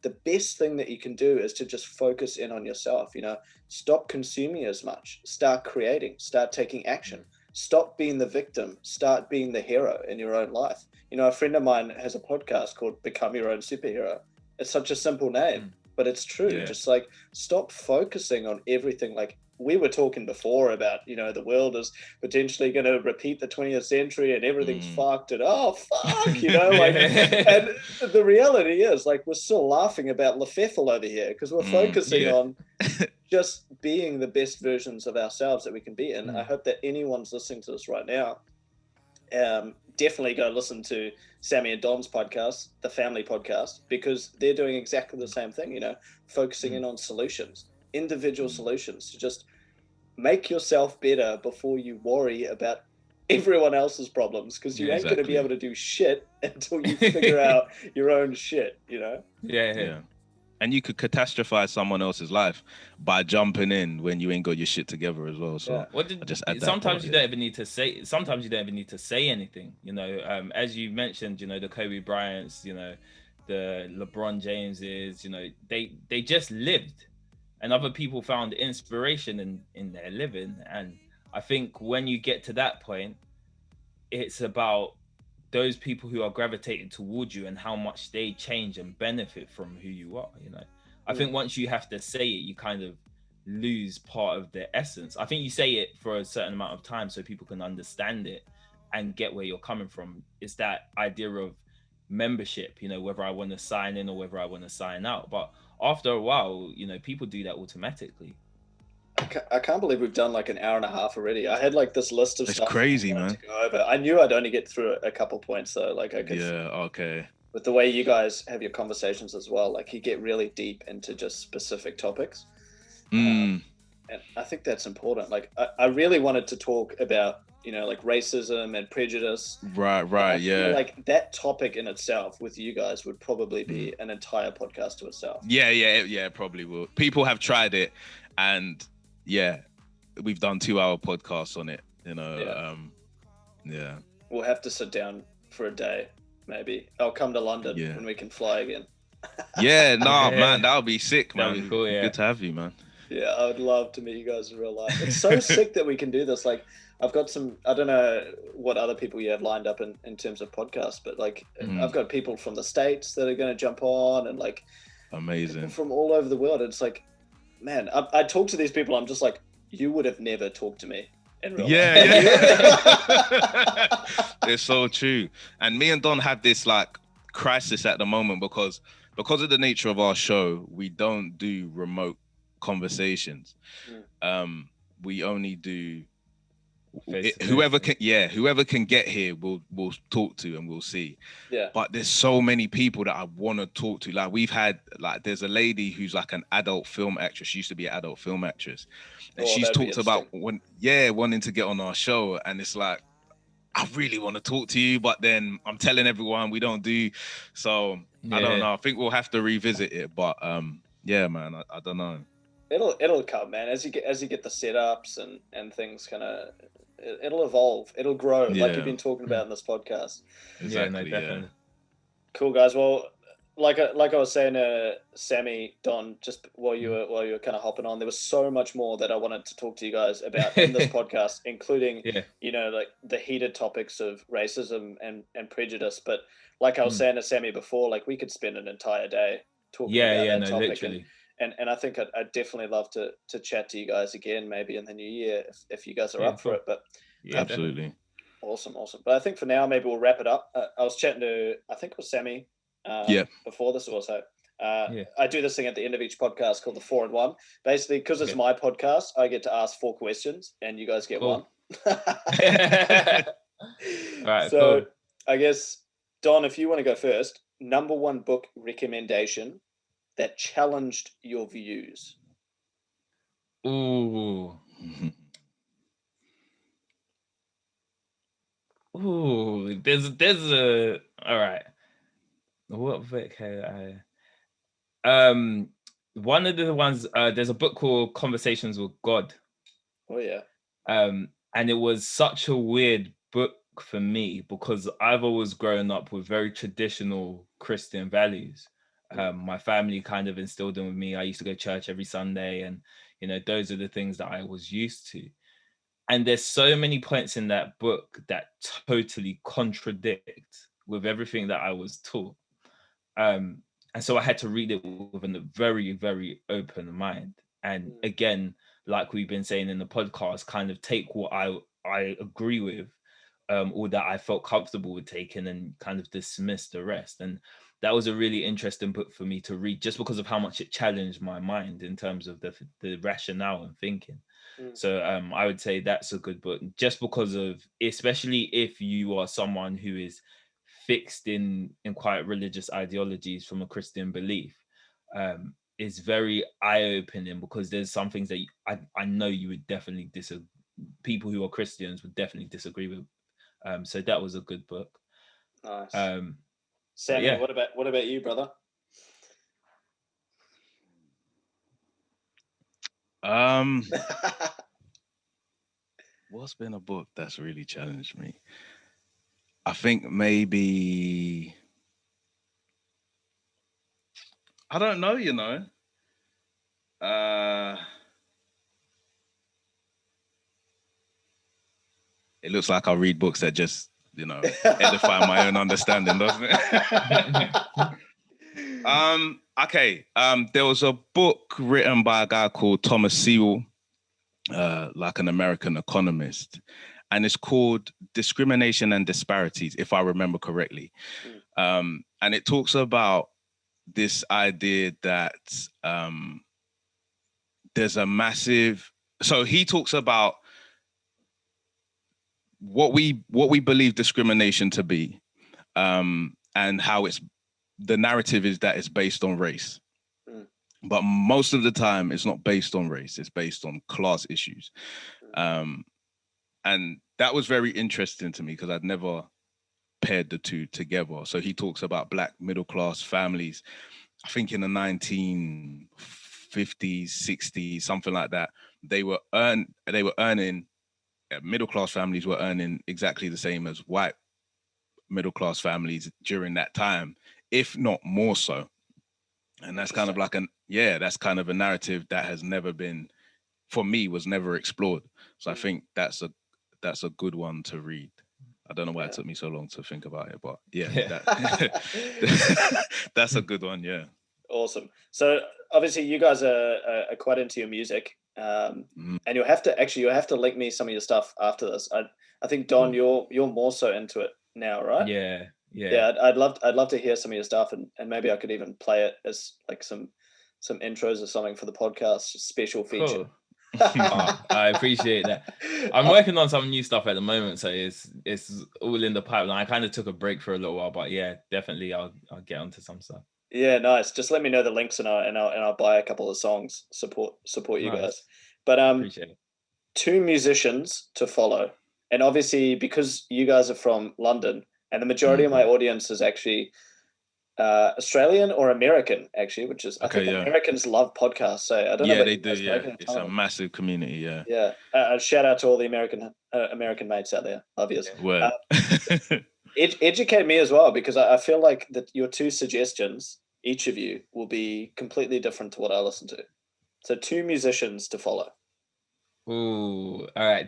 The best thing that you can do is to just focus in on yourself. You know, stop consuming as much, start creating, start taking action, stop being the victim, start being the hero in your own life. You know, a friend of mine has a podcast called Become Your Own Superhero. It's such a simple name, but it's true. Yeah. Just like, stop focusing on everything. Like we were talking before about, you know, the world is potentially going to repeat the 20th century and everything's fucked, and fuck, you know, like, and the reality is, like, we're still laughing about Lefeffel over here because we're focusing on just being the best versions of ourselves that we can be. And I hope that anyone's listening to this right now, definitely go listen to Sammy and Don's podcast, the family podcast, because they're doing exactly the same thing, you know, focusing in on solutions, individual solutions, to just make yourself better before you worry about everyone else's problems, because you ain't going to be able to do shit until you figure out your own shit, you know? Yeah. And you could catastrophize someone else's life by jumping in when you ain't got your shit together as well. So sometimes you don't even need to say anything, you know. As you mentioned, you know, the Kobe Bryants, you know, the LeBron Jameses, you know, they just lived, and other people found inspiration in their living. And I think when you get to that point, it's about those people who are gravitating towards you and how much they change and benefit from who you are, you know. I think once you have to say it, you kind of lose part of the essence. I think you say it for a certain amount of time so people can understand it and get where you're coming from. It's that idea of membership, you know, whether I want to sign in or whether I want to sign out. But after a while, you know, people do that automatically. I can't believe we've done like an hour and a half already. I had like this list of stuff. It's crazy, man. To go over. I knew I'd only get through a couple points though. Like I could. Yeah. Okay. With the way you guys have your conversations as well, like you get really deep into just specific topics. And I think that's important. Like I really wanted to talk about, you know, like racism and prejudice. Right. Yeah. Like that topic in itself with you guys would probably be an entire podcast to itself. Yeah. It probably will. People have tried it, and yeah, we've done 2-hour podcasts on it, you know. Yeah. We'll have to sit down for a day, maybe. I'll come to London when we can fly again. Man, that would be sick, man. That'd be cool, Good to have you, man. Yeah, I would love to meet you guys in real life. It's so sick that we can do this. Like, I've got some, I don't know what other people you have lined up in terms of podcasts, but like, I've got people from the States that are going to jump on, and like, amazing, from all over the world. It's like, man, I talk to these people, I'm just like, you would have never talked to me in real life. Yeah. It's so true. And me and Don have this like crisis at the moment because of the nature of our show, we don't do remote conversations. We only do whoever can get here we'll talk to and we'll see. Yeah. But there's so many people that I want to talk to. Like we've had, like there's a lady who's like an adult film actress. She used to be an adult film actress, and she's talked about wanting to get on our show. And it's like, I really want to talk to you, but then I'm telling everyone we don't do. So I don't know. I think we'll have to revisit it. But yeah, man, I don't know. It'll come, man. As you get the setups and things kind of, it'll evolve. It'll grow, like you've been talking about in this podcast. Exactly. Yeah, no, definitely. Cool, guys. Well, like I was saying, Sammy, Don, just while you were kind of hopping on, there was so much more that I wanted to talk to you guys about in this podcast, including like the heated topics of racism and prejudice. But like I was saying to Sammy before, like we could spend an entire day talking about that topic. Literally. And I think I'd definitely love to chat to you guys again, maybe in the new year if you guys are up for it. But absolutely. Awesome. But I think for now, maybe we'll wrap it up. I was chatting to, I think it was Sammy before this also. I do this thing at the end of each podcast called the 4 and 1. Basically, because it's my podcast, I get to ask 4 questions and you guys get one. All right, so cool. I guess, Don, if you want to go first, number 1 book recommendation that challenged your views. Ooh, there's a all right. What book had I? One of the ones. There's a book called Conversations with God. Oh yeah. And it was such a weird book for me because I've always grown up with very traditional Christian values. My family kind of instilled them with me. I used to go to church every Sunday, and those are the things that I was used to. And there's so many points in that book that totally contradict with everything that I was taught. And so I had to read it with a very, very open mind. And again, like we've been saying in the podcast, kind of take what I agree with, or that I felt comfortable with taking, and kind of dismiss the rest. And that was a really interesting book for me to read, just because of how much it challenged my mind in terms of the rationale and thinking. So I would say that's a good book, just because of, especially if you are someone who is fixed in quite religious ideologies from a Christian belief. Is very eye-opening, because there's some things that I know you would definitely people who are Christians would definitely disagree with. So that was a good book. Nice. Sammy, what about you, brother? What's been a book that's really challenged me? I think maybe, I don't know, it looks like I read books that just, edify my own understanding, doesn't it? Okay. There was a book written by a guy called Thomas Sewell, like an American economist, and it's called Discrimination and Disparities, if I remember correctly. And it talks about this idea that there's a massive, so he talks about what we believe discrimination to be, and how the narrative is that it's based on race. But most of the time it's not based on race, it's based on class issues. And that was very interesting to me because I'd never paired the two together. So he talks about Black middle class families, I think in the 1950s, 60s, something like that. They were earning, middle class families were earning exactly the same as white middle class families during that time, if not more so. And that's kind of like that's kind of a narrative that has never been, for me, was never explored. So I think that's a good one to read. I don't know why it took me so long to think about it, but that's a good one. Yeah. Awesome. So obviously you guys are quite into your music. And you'll have to link me some of your stuff after this. I think Don, you're more so into it now, right? Yeah. I'd love to hear some of your stuff, and maybe I could even play it as like some intros or something for the podcast special feature. Cool. I appreciate that. I'm working on some new stuff at the moment, so it's all in the pipeline. I kind of took a break for a little while, but yeah, definitely I'll get onto some stuff. Yeah, nice. Just let me know the links, and I'll buy a couple of songs. Support you guys. But appreciate it. 2 musicians to follow, and obviously because you guys are from London, and the majority of my audience is actually Australian or American, actually, which is I think Americans love podcasts. So I don't know. Yeah, they do. Yeah, it's a massive community. Yeah. Yeah. Shout out to all the American mates out there. Love yous. Well, educate me as well, because I feel like that your 2 suggestions, each of you, will be completely different to what I listen to. So 2 musicians to follow. Ooh, all right.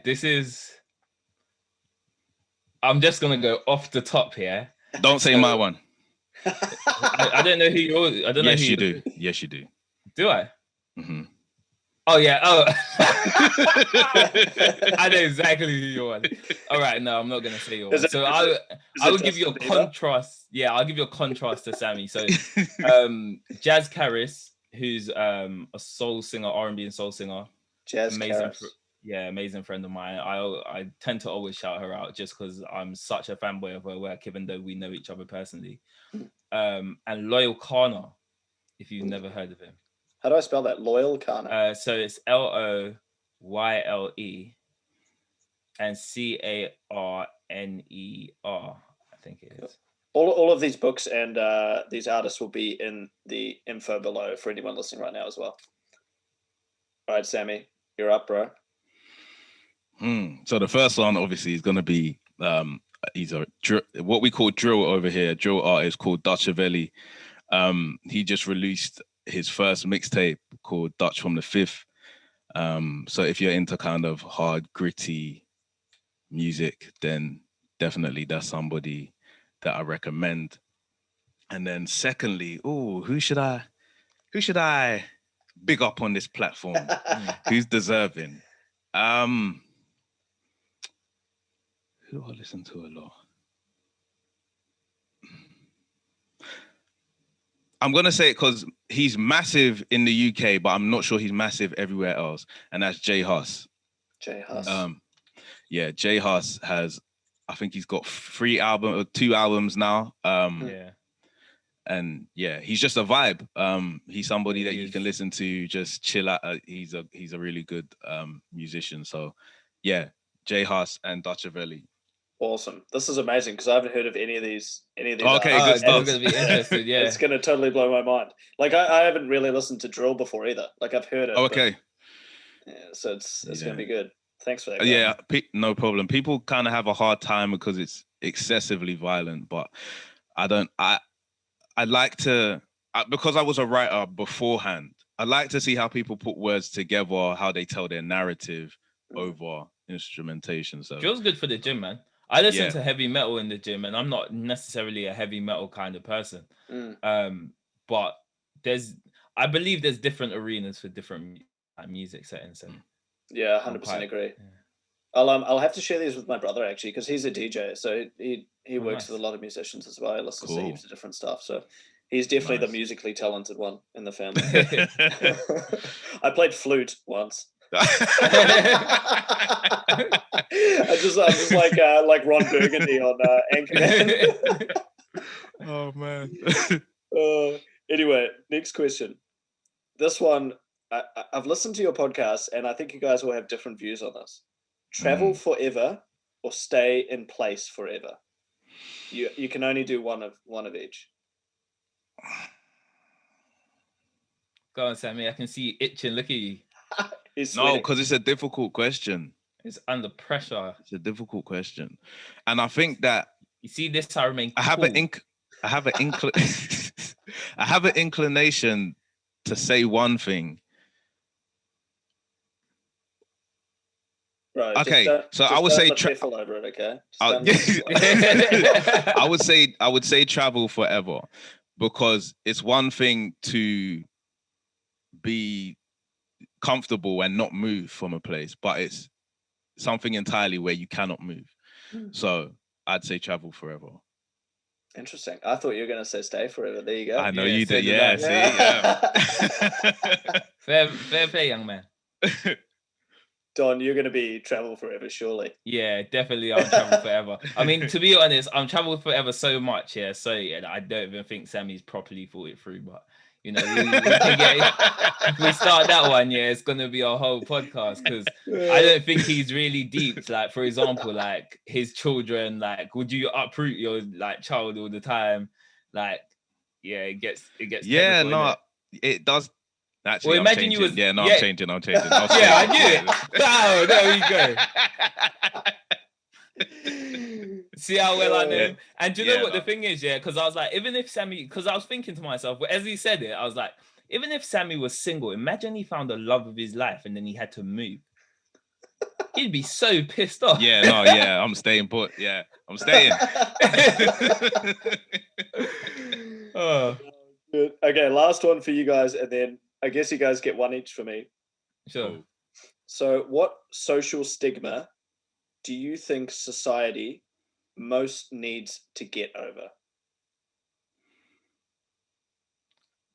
I'm just gonna go off the top here. Don't say my one. I don't know who yours. I don't know who you do. Yes, you do. Do I? Mm-hmm. Oh yeah. Oh, I know exactly who you are. All right. No, I'm not gonna say yours. So I will give you a contrast. Yeah, I'll give you a contrast to Sammy. So, Jazz Karis, who's a soul singer, R&B and soul singer. Jazz Karis. Amazing friend of mine. I tend to always shout her out just because I'm such a fanboy of her work, even though we know each other personally. And Loyal Kana, if you've never heard of him. How do I spell that? Loyal Kana. So it's Loyle and Carner, I think it is. All of these books and these artists will be in the info below for anyone listening right now as well. All right, Sammy, you're up, bro. So the first one obviously is going to be he's what we call drill over here, drill artist called Dutch Avelli. He just released his first mixtape called Dutch from the Fifth. So if you're into kind of hard, gritty music, then definitely that's somebody that I recommend. And then secondly, who should I big up on this platform? Who's deserving? Who do I listen to a lot? I'm going to say it because he's massive in the UK, but I'm not sure he's massive everywhere else. And that's J Hus. J Hus. J Hus has, I think he's got 2 albums now. And yeah, he's just a vibe. He's somebody that you can listen to, just chill out. He's a really good musician. So yeah, J Hus and Dutch Avelli. Awesome. This is amazing because I haven't heard of any of these. Okay, good stuff. I'm going to be interested. Yeah, it's going to totally blow my mind. Like I haven't really listened to drill before either. Like I've heard it. Okay. Yeah, so it's going to be good. Thanks for that. Yeah, no problem. People kind of have a hard time because it's excessively violent, but I like to, because I was a writer beforehand, I like to see how people put words together, how they tell their narrative over instrumentation. So feels good for the gym, man. I listen to heavy metal in the gym, and I'm not necessarily a heavy metal kind of person. But I believe there's different arenas for different music settings. And yeah, 100% agree. Yeah. I'll have to share these with my brother actually, because he's a DJ, so he works with a lot of musicians as well. He listens to heaps of different stuff. So he's definitely the musically talented one in the family. I played flute once. I'm just like Ron Burgundy on Anchorman. Oh man. Anyway, next question. This one, I've listened to your podcast, and I think you guys will have different views on this. Travel forever or stay in place forever? You can only do one of each. Go on, Sammy. I can see you itching. Look at you. No, because it's a difficult question. It's under pressure. It's a difficult question, and I think that you see this. I remain. I have an inclination to say one thing. Right. Okay, so I would say over it. Okay. I would say travel forever, because it's one thing to be comfortable and not move from a place, but it's something entirely where you cannot move. So I'd say travel forever. Interesting. I thought you were going to say stay forever. There you go. I know you did. Yeah. Fair play, young man. Don, you're going to be travel forever, surely. Yeah, definitely. I'll travel forever. I mean, to be honest, I'm traveled forever so much. Yeah, so I don't even think Sammy's properly thought it through. But we can get if we start that one, it's gonna be a whole podcast because I don't think he's really deep. Like, for example, like his children. Like, would you uproot your like child all the time? Like, it gets. Yeah, no, it does. Actually, well, imagine changing. you was. Yeah, no, yeah. I'm changing. I knew it. Oh, there we go. See how well I know. And do you know what the thing is? Yeah, because I was like, even if Sammy, because I was thinking to myself, as he said it, I was like, even if Sammy was single, imagine he found the love of his life and then he had to move. He'd be so pissed off. I'm staying put. Yeah, I'm staying. Oh. Okay, last one for you guys, and then I guess you guys get one each for me. Sure. Cool. So, what social stigma do you think society most needs to get over?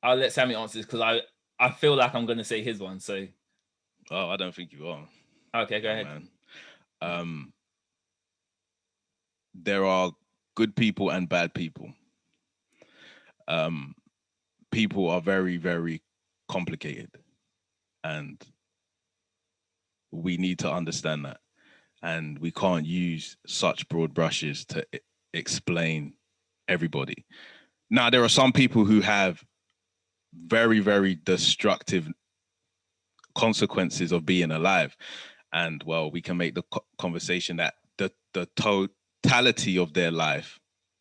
I'll let Sammy answer this because I feel like I'm going to say his one. So, I don't think you are. Okay, go ahead. Man. There are good people and bad people. People are very, very complicated, and we need to understand that. And we can't use such broad brushes to explain everybody. Now, there are some people who have very, very destructive consequences of being alive. And, well, we can make the conversation that the totality of their life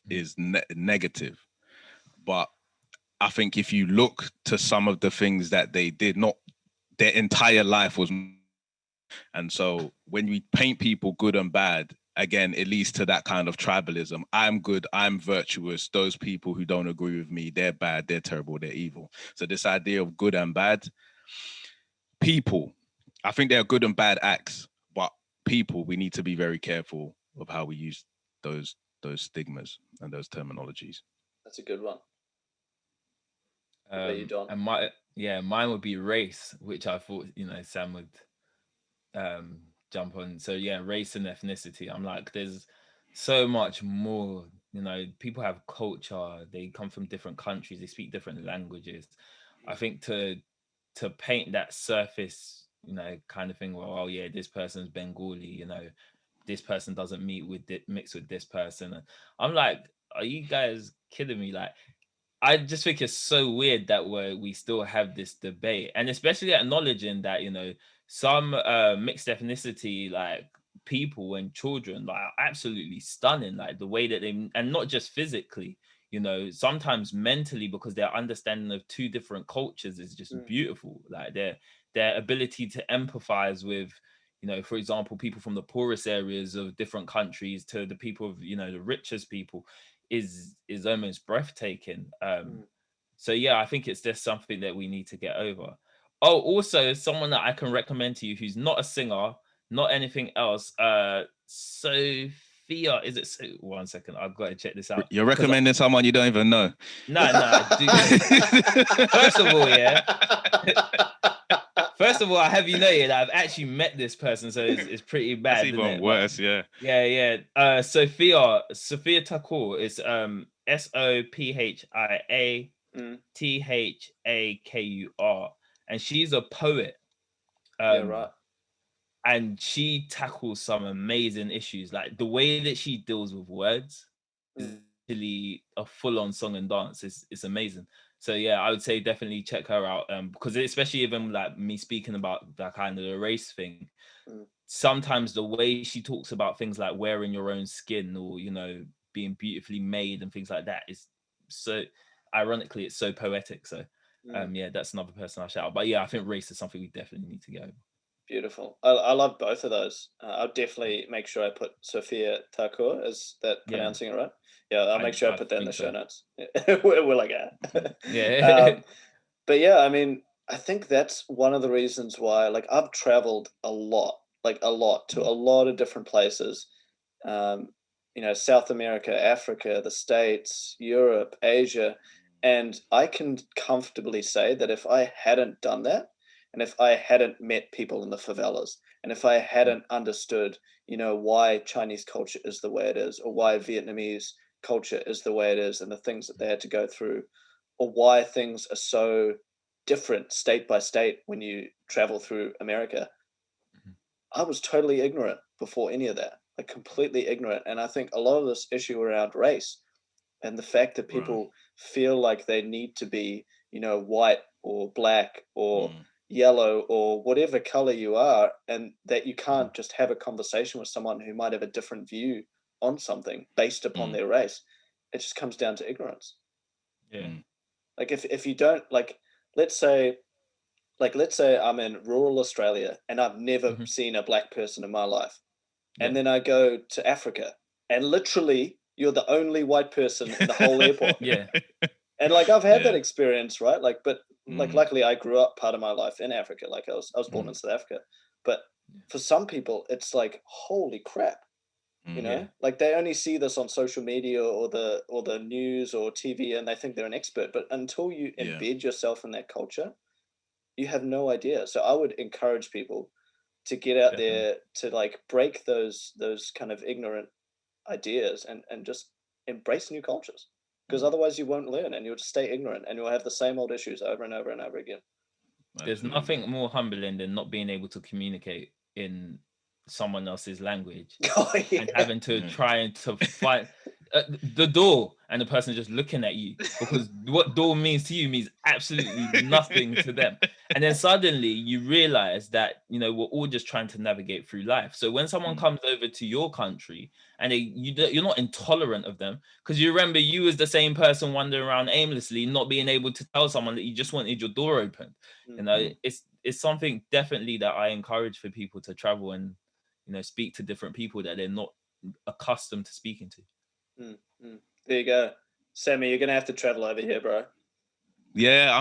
is negative. But I think if you look to some of the things that they did, not their entire life was. And so when we paint people good and bad, again, it leads to that kind of tribalism. I'm good, I'm virtuous. Those people who don't agree with me, they're bad, they're terrible, they're evil. So this idea of good and bad, people, I think there are good and bad acts, but people, we need to be very careful of how we use those stigmas and those terminologies. That's a good one. And mine would be race, which I thought, Sam would jump on. So race and ethnicity. I'm like, there's so much more. People have culture. They come from different countries. They speak different languages. I think to paint that surface, kind of thing. Well, this person's Bengali. This person doesn't mix with this person. I'm like, are you guys kidding me? Like, I just think it's so weird that we still have this debate, and especially acknowledging that some mixed ethnicity like people and children like are absolutely stunning, like the way that they, and not just physically, sometimes mentally, because their understanding of two different cultures is just beautiful. Like their ability to empathize with, for example, people from the poorest areas of different countries to the people of the richest people is almost breathtaking. So I think it's just something that we need to get over. Oh, also someone that I can recommend to you who's not a singer, not anything else. Sophia, is it? One second, I've got to check this out. You're recommending someone you don't even know. No. First of all, First of all, I have that I've actually met this person, so it's pretty bad. That's even worse, Yeah. Sophia Thakur is SOPHIA and she's a poet. Right. And she tackles some amazing issues. Like the way that she deals with words is really a full-on song and dance. It's amazing. So I would say definitely check her out. Because especially even like me speaking about that kind of the race thing, sometimes the way she talks about things like wearing your own skin or being beautifully made and things like that is so, ironically, it's so poetic. So that's another person I'll shout out. But I think race is something we definitely need to get over. Beautiful. I love both of those. I'll definitely make sure I put Sophia Thakur, is that pronouncing it right? Yeah, I'll make sure I put that in the show notes. We're like, yeah. But I mean, I think that's one of the reasons why, like, I've traveled a lot to a lot of different places. South America, Africa, the States, Europe, Asia. And I can comfortably say that if I hadn't done that, and if I hadn't met people in the favelas, and if I hadn't understood, why Chinese culture is the way it is, or why Vietnamese culture is the way it is, and the things that they had to go through, or why things are so different state by state when you travel through America, I was totally ignorant before any of that, like completely ignorant. And I think a lot of this issue around race and the fact that people feel like they need to be, white or black or yellow or whatever color you are, and that you can't just have a conversation with someone who might have a different view on something based upon their race. It just comes down to ignorance. Yeah. Like if you don't, let's say I'm in rural Australia and I've never seen a black person in my life. And then I go to Africa and literally you're the only white person in the whole airport. Yeah. And like, I've had that experience, right? Like, but like, luckily I grew up part of my life in Africa. Like I was born in South Africa, but for some people it's like, holy crap, like they only see this on social media or the news or TV and they think they're an expert, but until you embed yourself in that culture, you have no idea. So I would encourage people to get out there to like break those kind of ignorant ideas and just embrace new cultures, because otherwise you won't learn and you'll just stay ignorant and you'll have the same old issues over and over and over again. There's nothing more humbling than not being able to communicate in someone else's language and having to try and to find the door and the person just looking at you, because what door means to you means absolutely nothing to them. And then suddenly you realize that, we're all just trying to navigate through life. So when someone comes over to your country and you're not intolerant of them, because you remember you was the same person wandering around aimlessly, not being able to tell someone that you just wanted your door opened. It's something definitely that I encourage for people to travel and, speak to different people that they're not accustomed to speaking to. There you go, Sammy. You're gonna have to travel over here, bro. Yeah,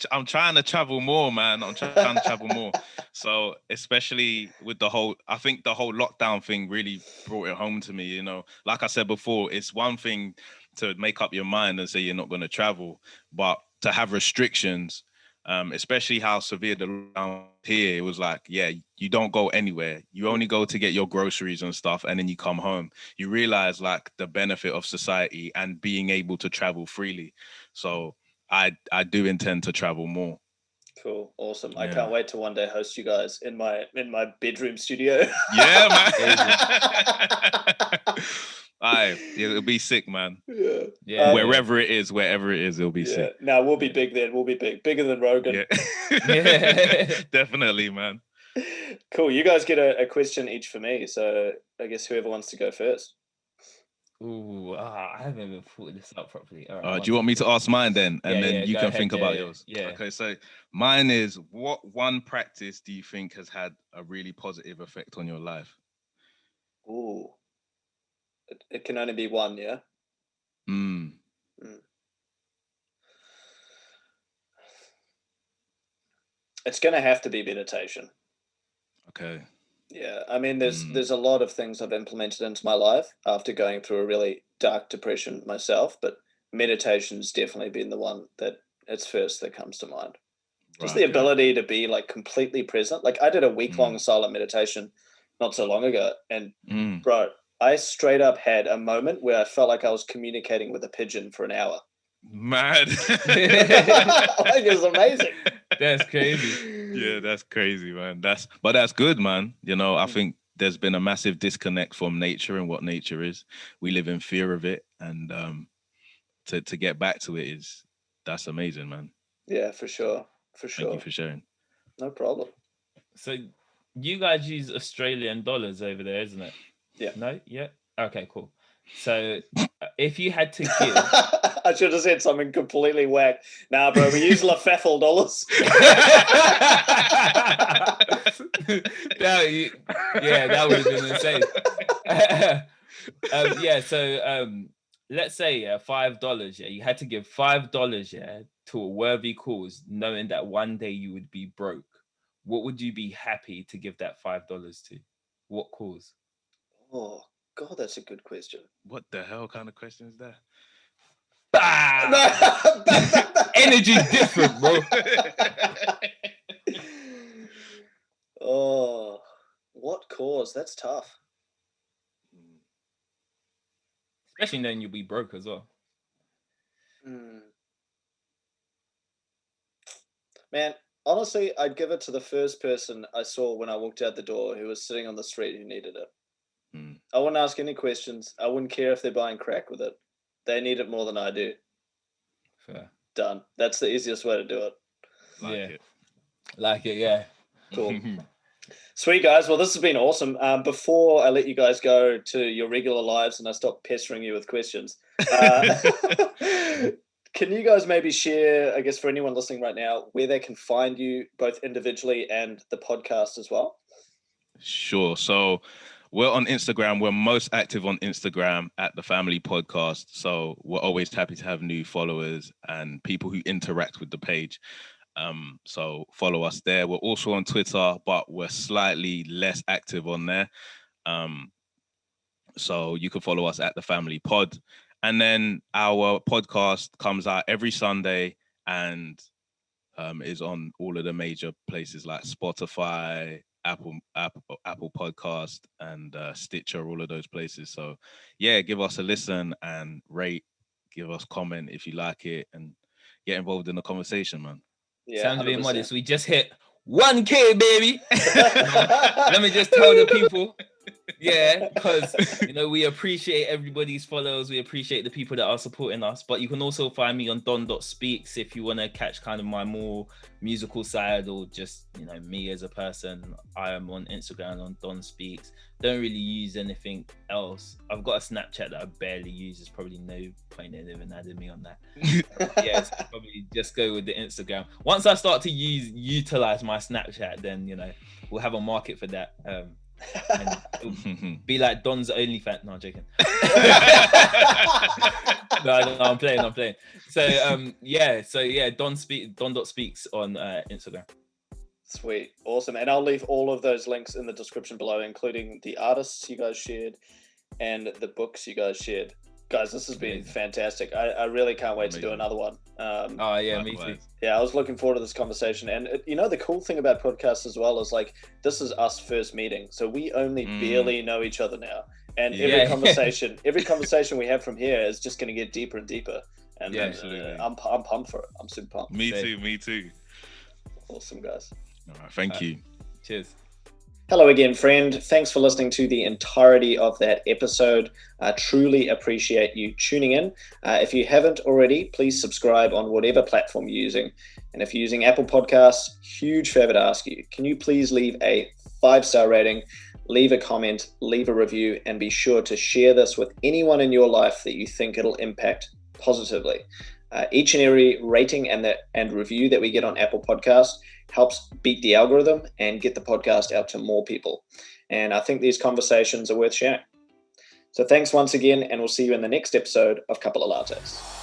I'm trying to travel more, man. I'm trying to travel more. So especially with I think the whole lockdown thing really brought it home to me. Like I said before, it's one thing to make up your mind and say you're not going to travel, but to have restrictions. Especially how severe the lockdown here, it was like, you don't go anywhere. You only go to get your groceries and stuff, and then you come home. You realize like the benefit of society and being able to travel freely. So I do intend to travel more. Cool, awesome. I can't wait to one day host you guys in my bedroom studio. Yeah, man. It'll be sick, man. Yeah. Wherever it is, it'll be sick. No, we'll be big then. We'll be bigger than Rogan. Yeah. Definitely, man. Cool. You guys get a question each for me. So I guess whoever wants to go first. Ooh, I haven't even thought this up properly. All right, do you want me to ask mine then? And then you can think about yours. Yeah. Okay, so mine is, what one practice do you think has had a really positive effect on your life? Ooh. It can only be one, yeah? It's going to have to be meditation. Okay. Yeah, I mean, there's a lot of things I've implemented into my life after going through a really dark depression myself, but meditation's definitely been the one that it's first that comes to mind. Just the ability to be like completely present. Like I did a week-long silent meditation not so long ago, and bro, I straight up had a moment where I felt like I was communicating with a pigeon for an hour. Mad. Like, it was amazing. That's crazy. Yeah, that's crazy, man. That's good, man. I think there's been a massive disconnect from nature and what nature is. We live in fear of it, and to get back to it that's amazing, man. Yeah, for sure. Thank you for sharing. No problem. So you guys use Australian dollars over there, isn't it? Yeah. No? Yeah? Okay, cool. So if you had to give... I should have said something completely whack. Nah, bro, we use Lafeffel dollars. That would have been insane. So let's say $5, you had to give $5, to a worthy cause, knowing that one day you would be broke, what would you be happy to give that $5 to? What cause? Oh, God, that's a good question. What the hell kind of question is that? Energy different, bro. Oh, what cause? That's tough. Especially knowing you'll be broke as well. Man, honestly, I'd give it to the first person I saw when I walked out the door who was sitting on the street who needed it. I wouldn't ask any questions. I wouldn't care if they're buying crack with it. They need it more than I do. Fair. Done. That's the easiest way to do it. Like it, yeah. Cool. Sweet, guys. Well, this has been awesome. Before I let you guys go to your regular lives and I stop pestering you with questions, can you guys maybe share, I guess, for anyone listening right now, where they can find you both individually and the podcast as well? Sure. So we're on Instagram. We're most active on Instagram at The Family Podcast. So we're always happy to have new followers and people who interact with the page. So follow us there. We're also on Twitter, but we're slightly less active on there. So you can follow us at The Family Pod. And then our podcast comes out every Sunday and is on all of the major places like Spotify, Apple Podcast, and Stitcher, all of those places. So yeah, give us a listen and rate, give us comment if you like it, and get involved in the conversation, man. Yeah, sounds a bit modest. We just hit 1K, baby. Let me just tell the people. Yeah, because we appreciate everybody's follows. We appreciate the people that are supporting us. But you can also find me on don.speaks if you want to catch kind of my more musical side or just me as a person. I am on Instagram on Don Speaks. Don't really use anything else. I've got a Snapchat that I barely use. There's probably no point in even adding me on that. Yeah, so probably just go with the Instagram. Once I start to utilize my Snapchat, then we'll have a market for that. And it'll be like Don's OnlyFans. No, I'm joking. no, I'm playing. So Don.speaks on Instagram. Sweet, awesome. And I'll leave all of those links in the description below, including the artists you guys shared and the books you guys shared. Guys, this has been fantastic. I really can't wait to do another one. Me too. Yeah, I was looking forward to this conversation. And the cool thing about podcasts as well is this is us first meeting. So we only barely know each other now. And every conversation we have from here is just going to get deeper and deeper. And absolutely. I'm pumped for it. I'm super pumped. Me too. Awesome, guys. All right, thank you. Cheers. Hello again, friend. Thanks for listening to the entirety of that episode. I truly appreciate you tuning in. If you haven't already, please subscribe on whatever platform you're using. And if you're using Apple Podcasts, huge favor to ask you. Can you please leave a 5-star rating, leave a comment, leave a review, and be sure to share this with anyone in your life that you think it'll impact positively. Each and every rating and review that we get on Apple Podcasts helps beat the algorithm and get the podcast out to more people. And I think these conversations are worth sharing. So thanks once again, and we'll see you in the next episode of Couple of Lattes.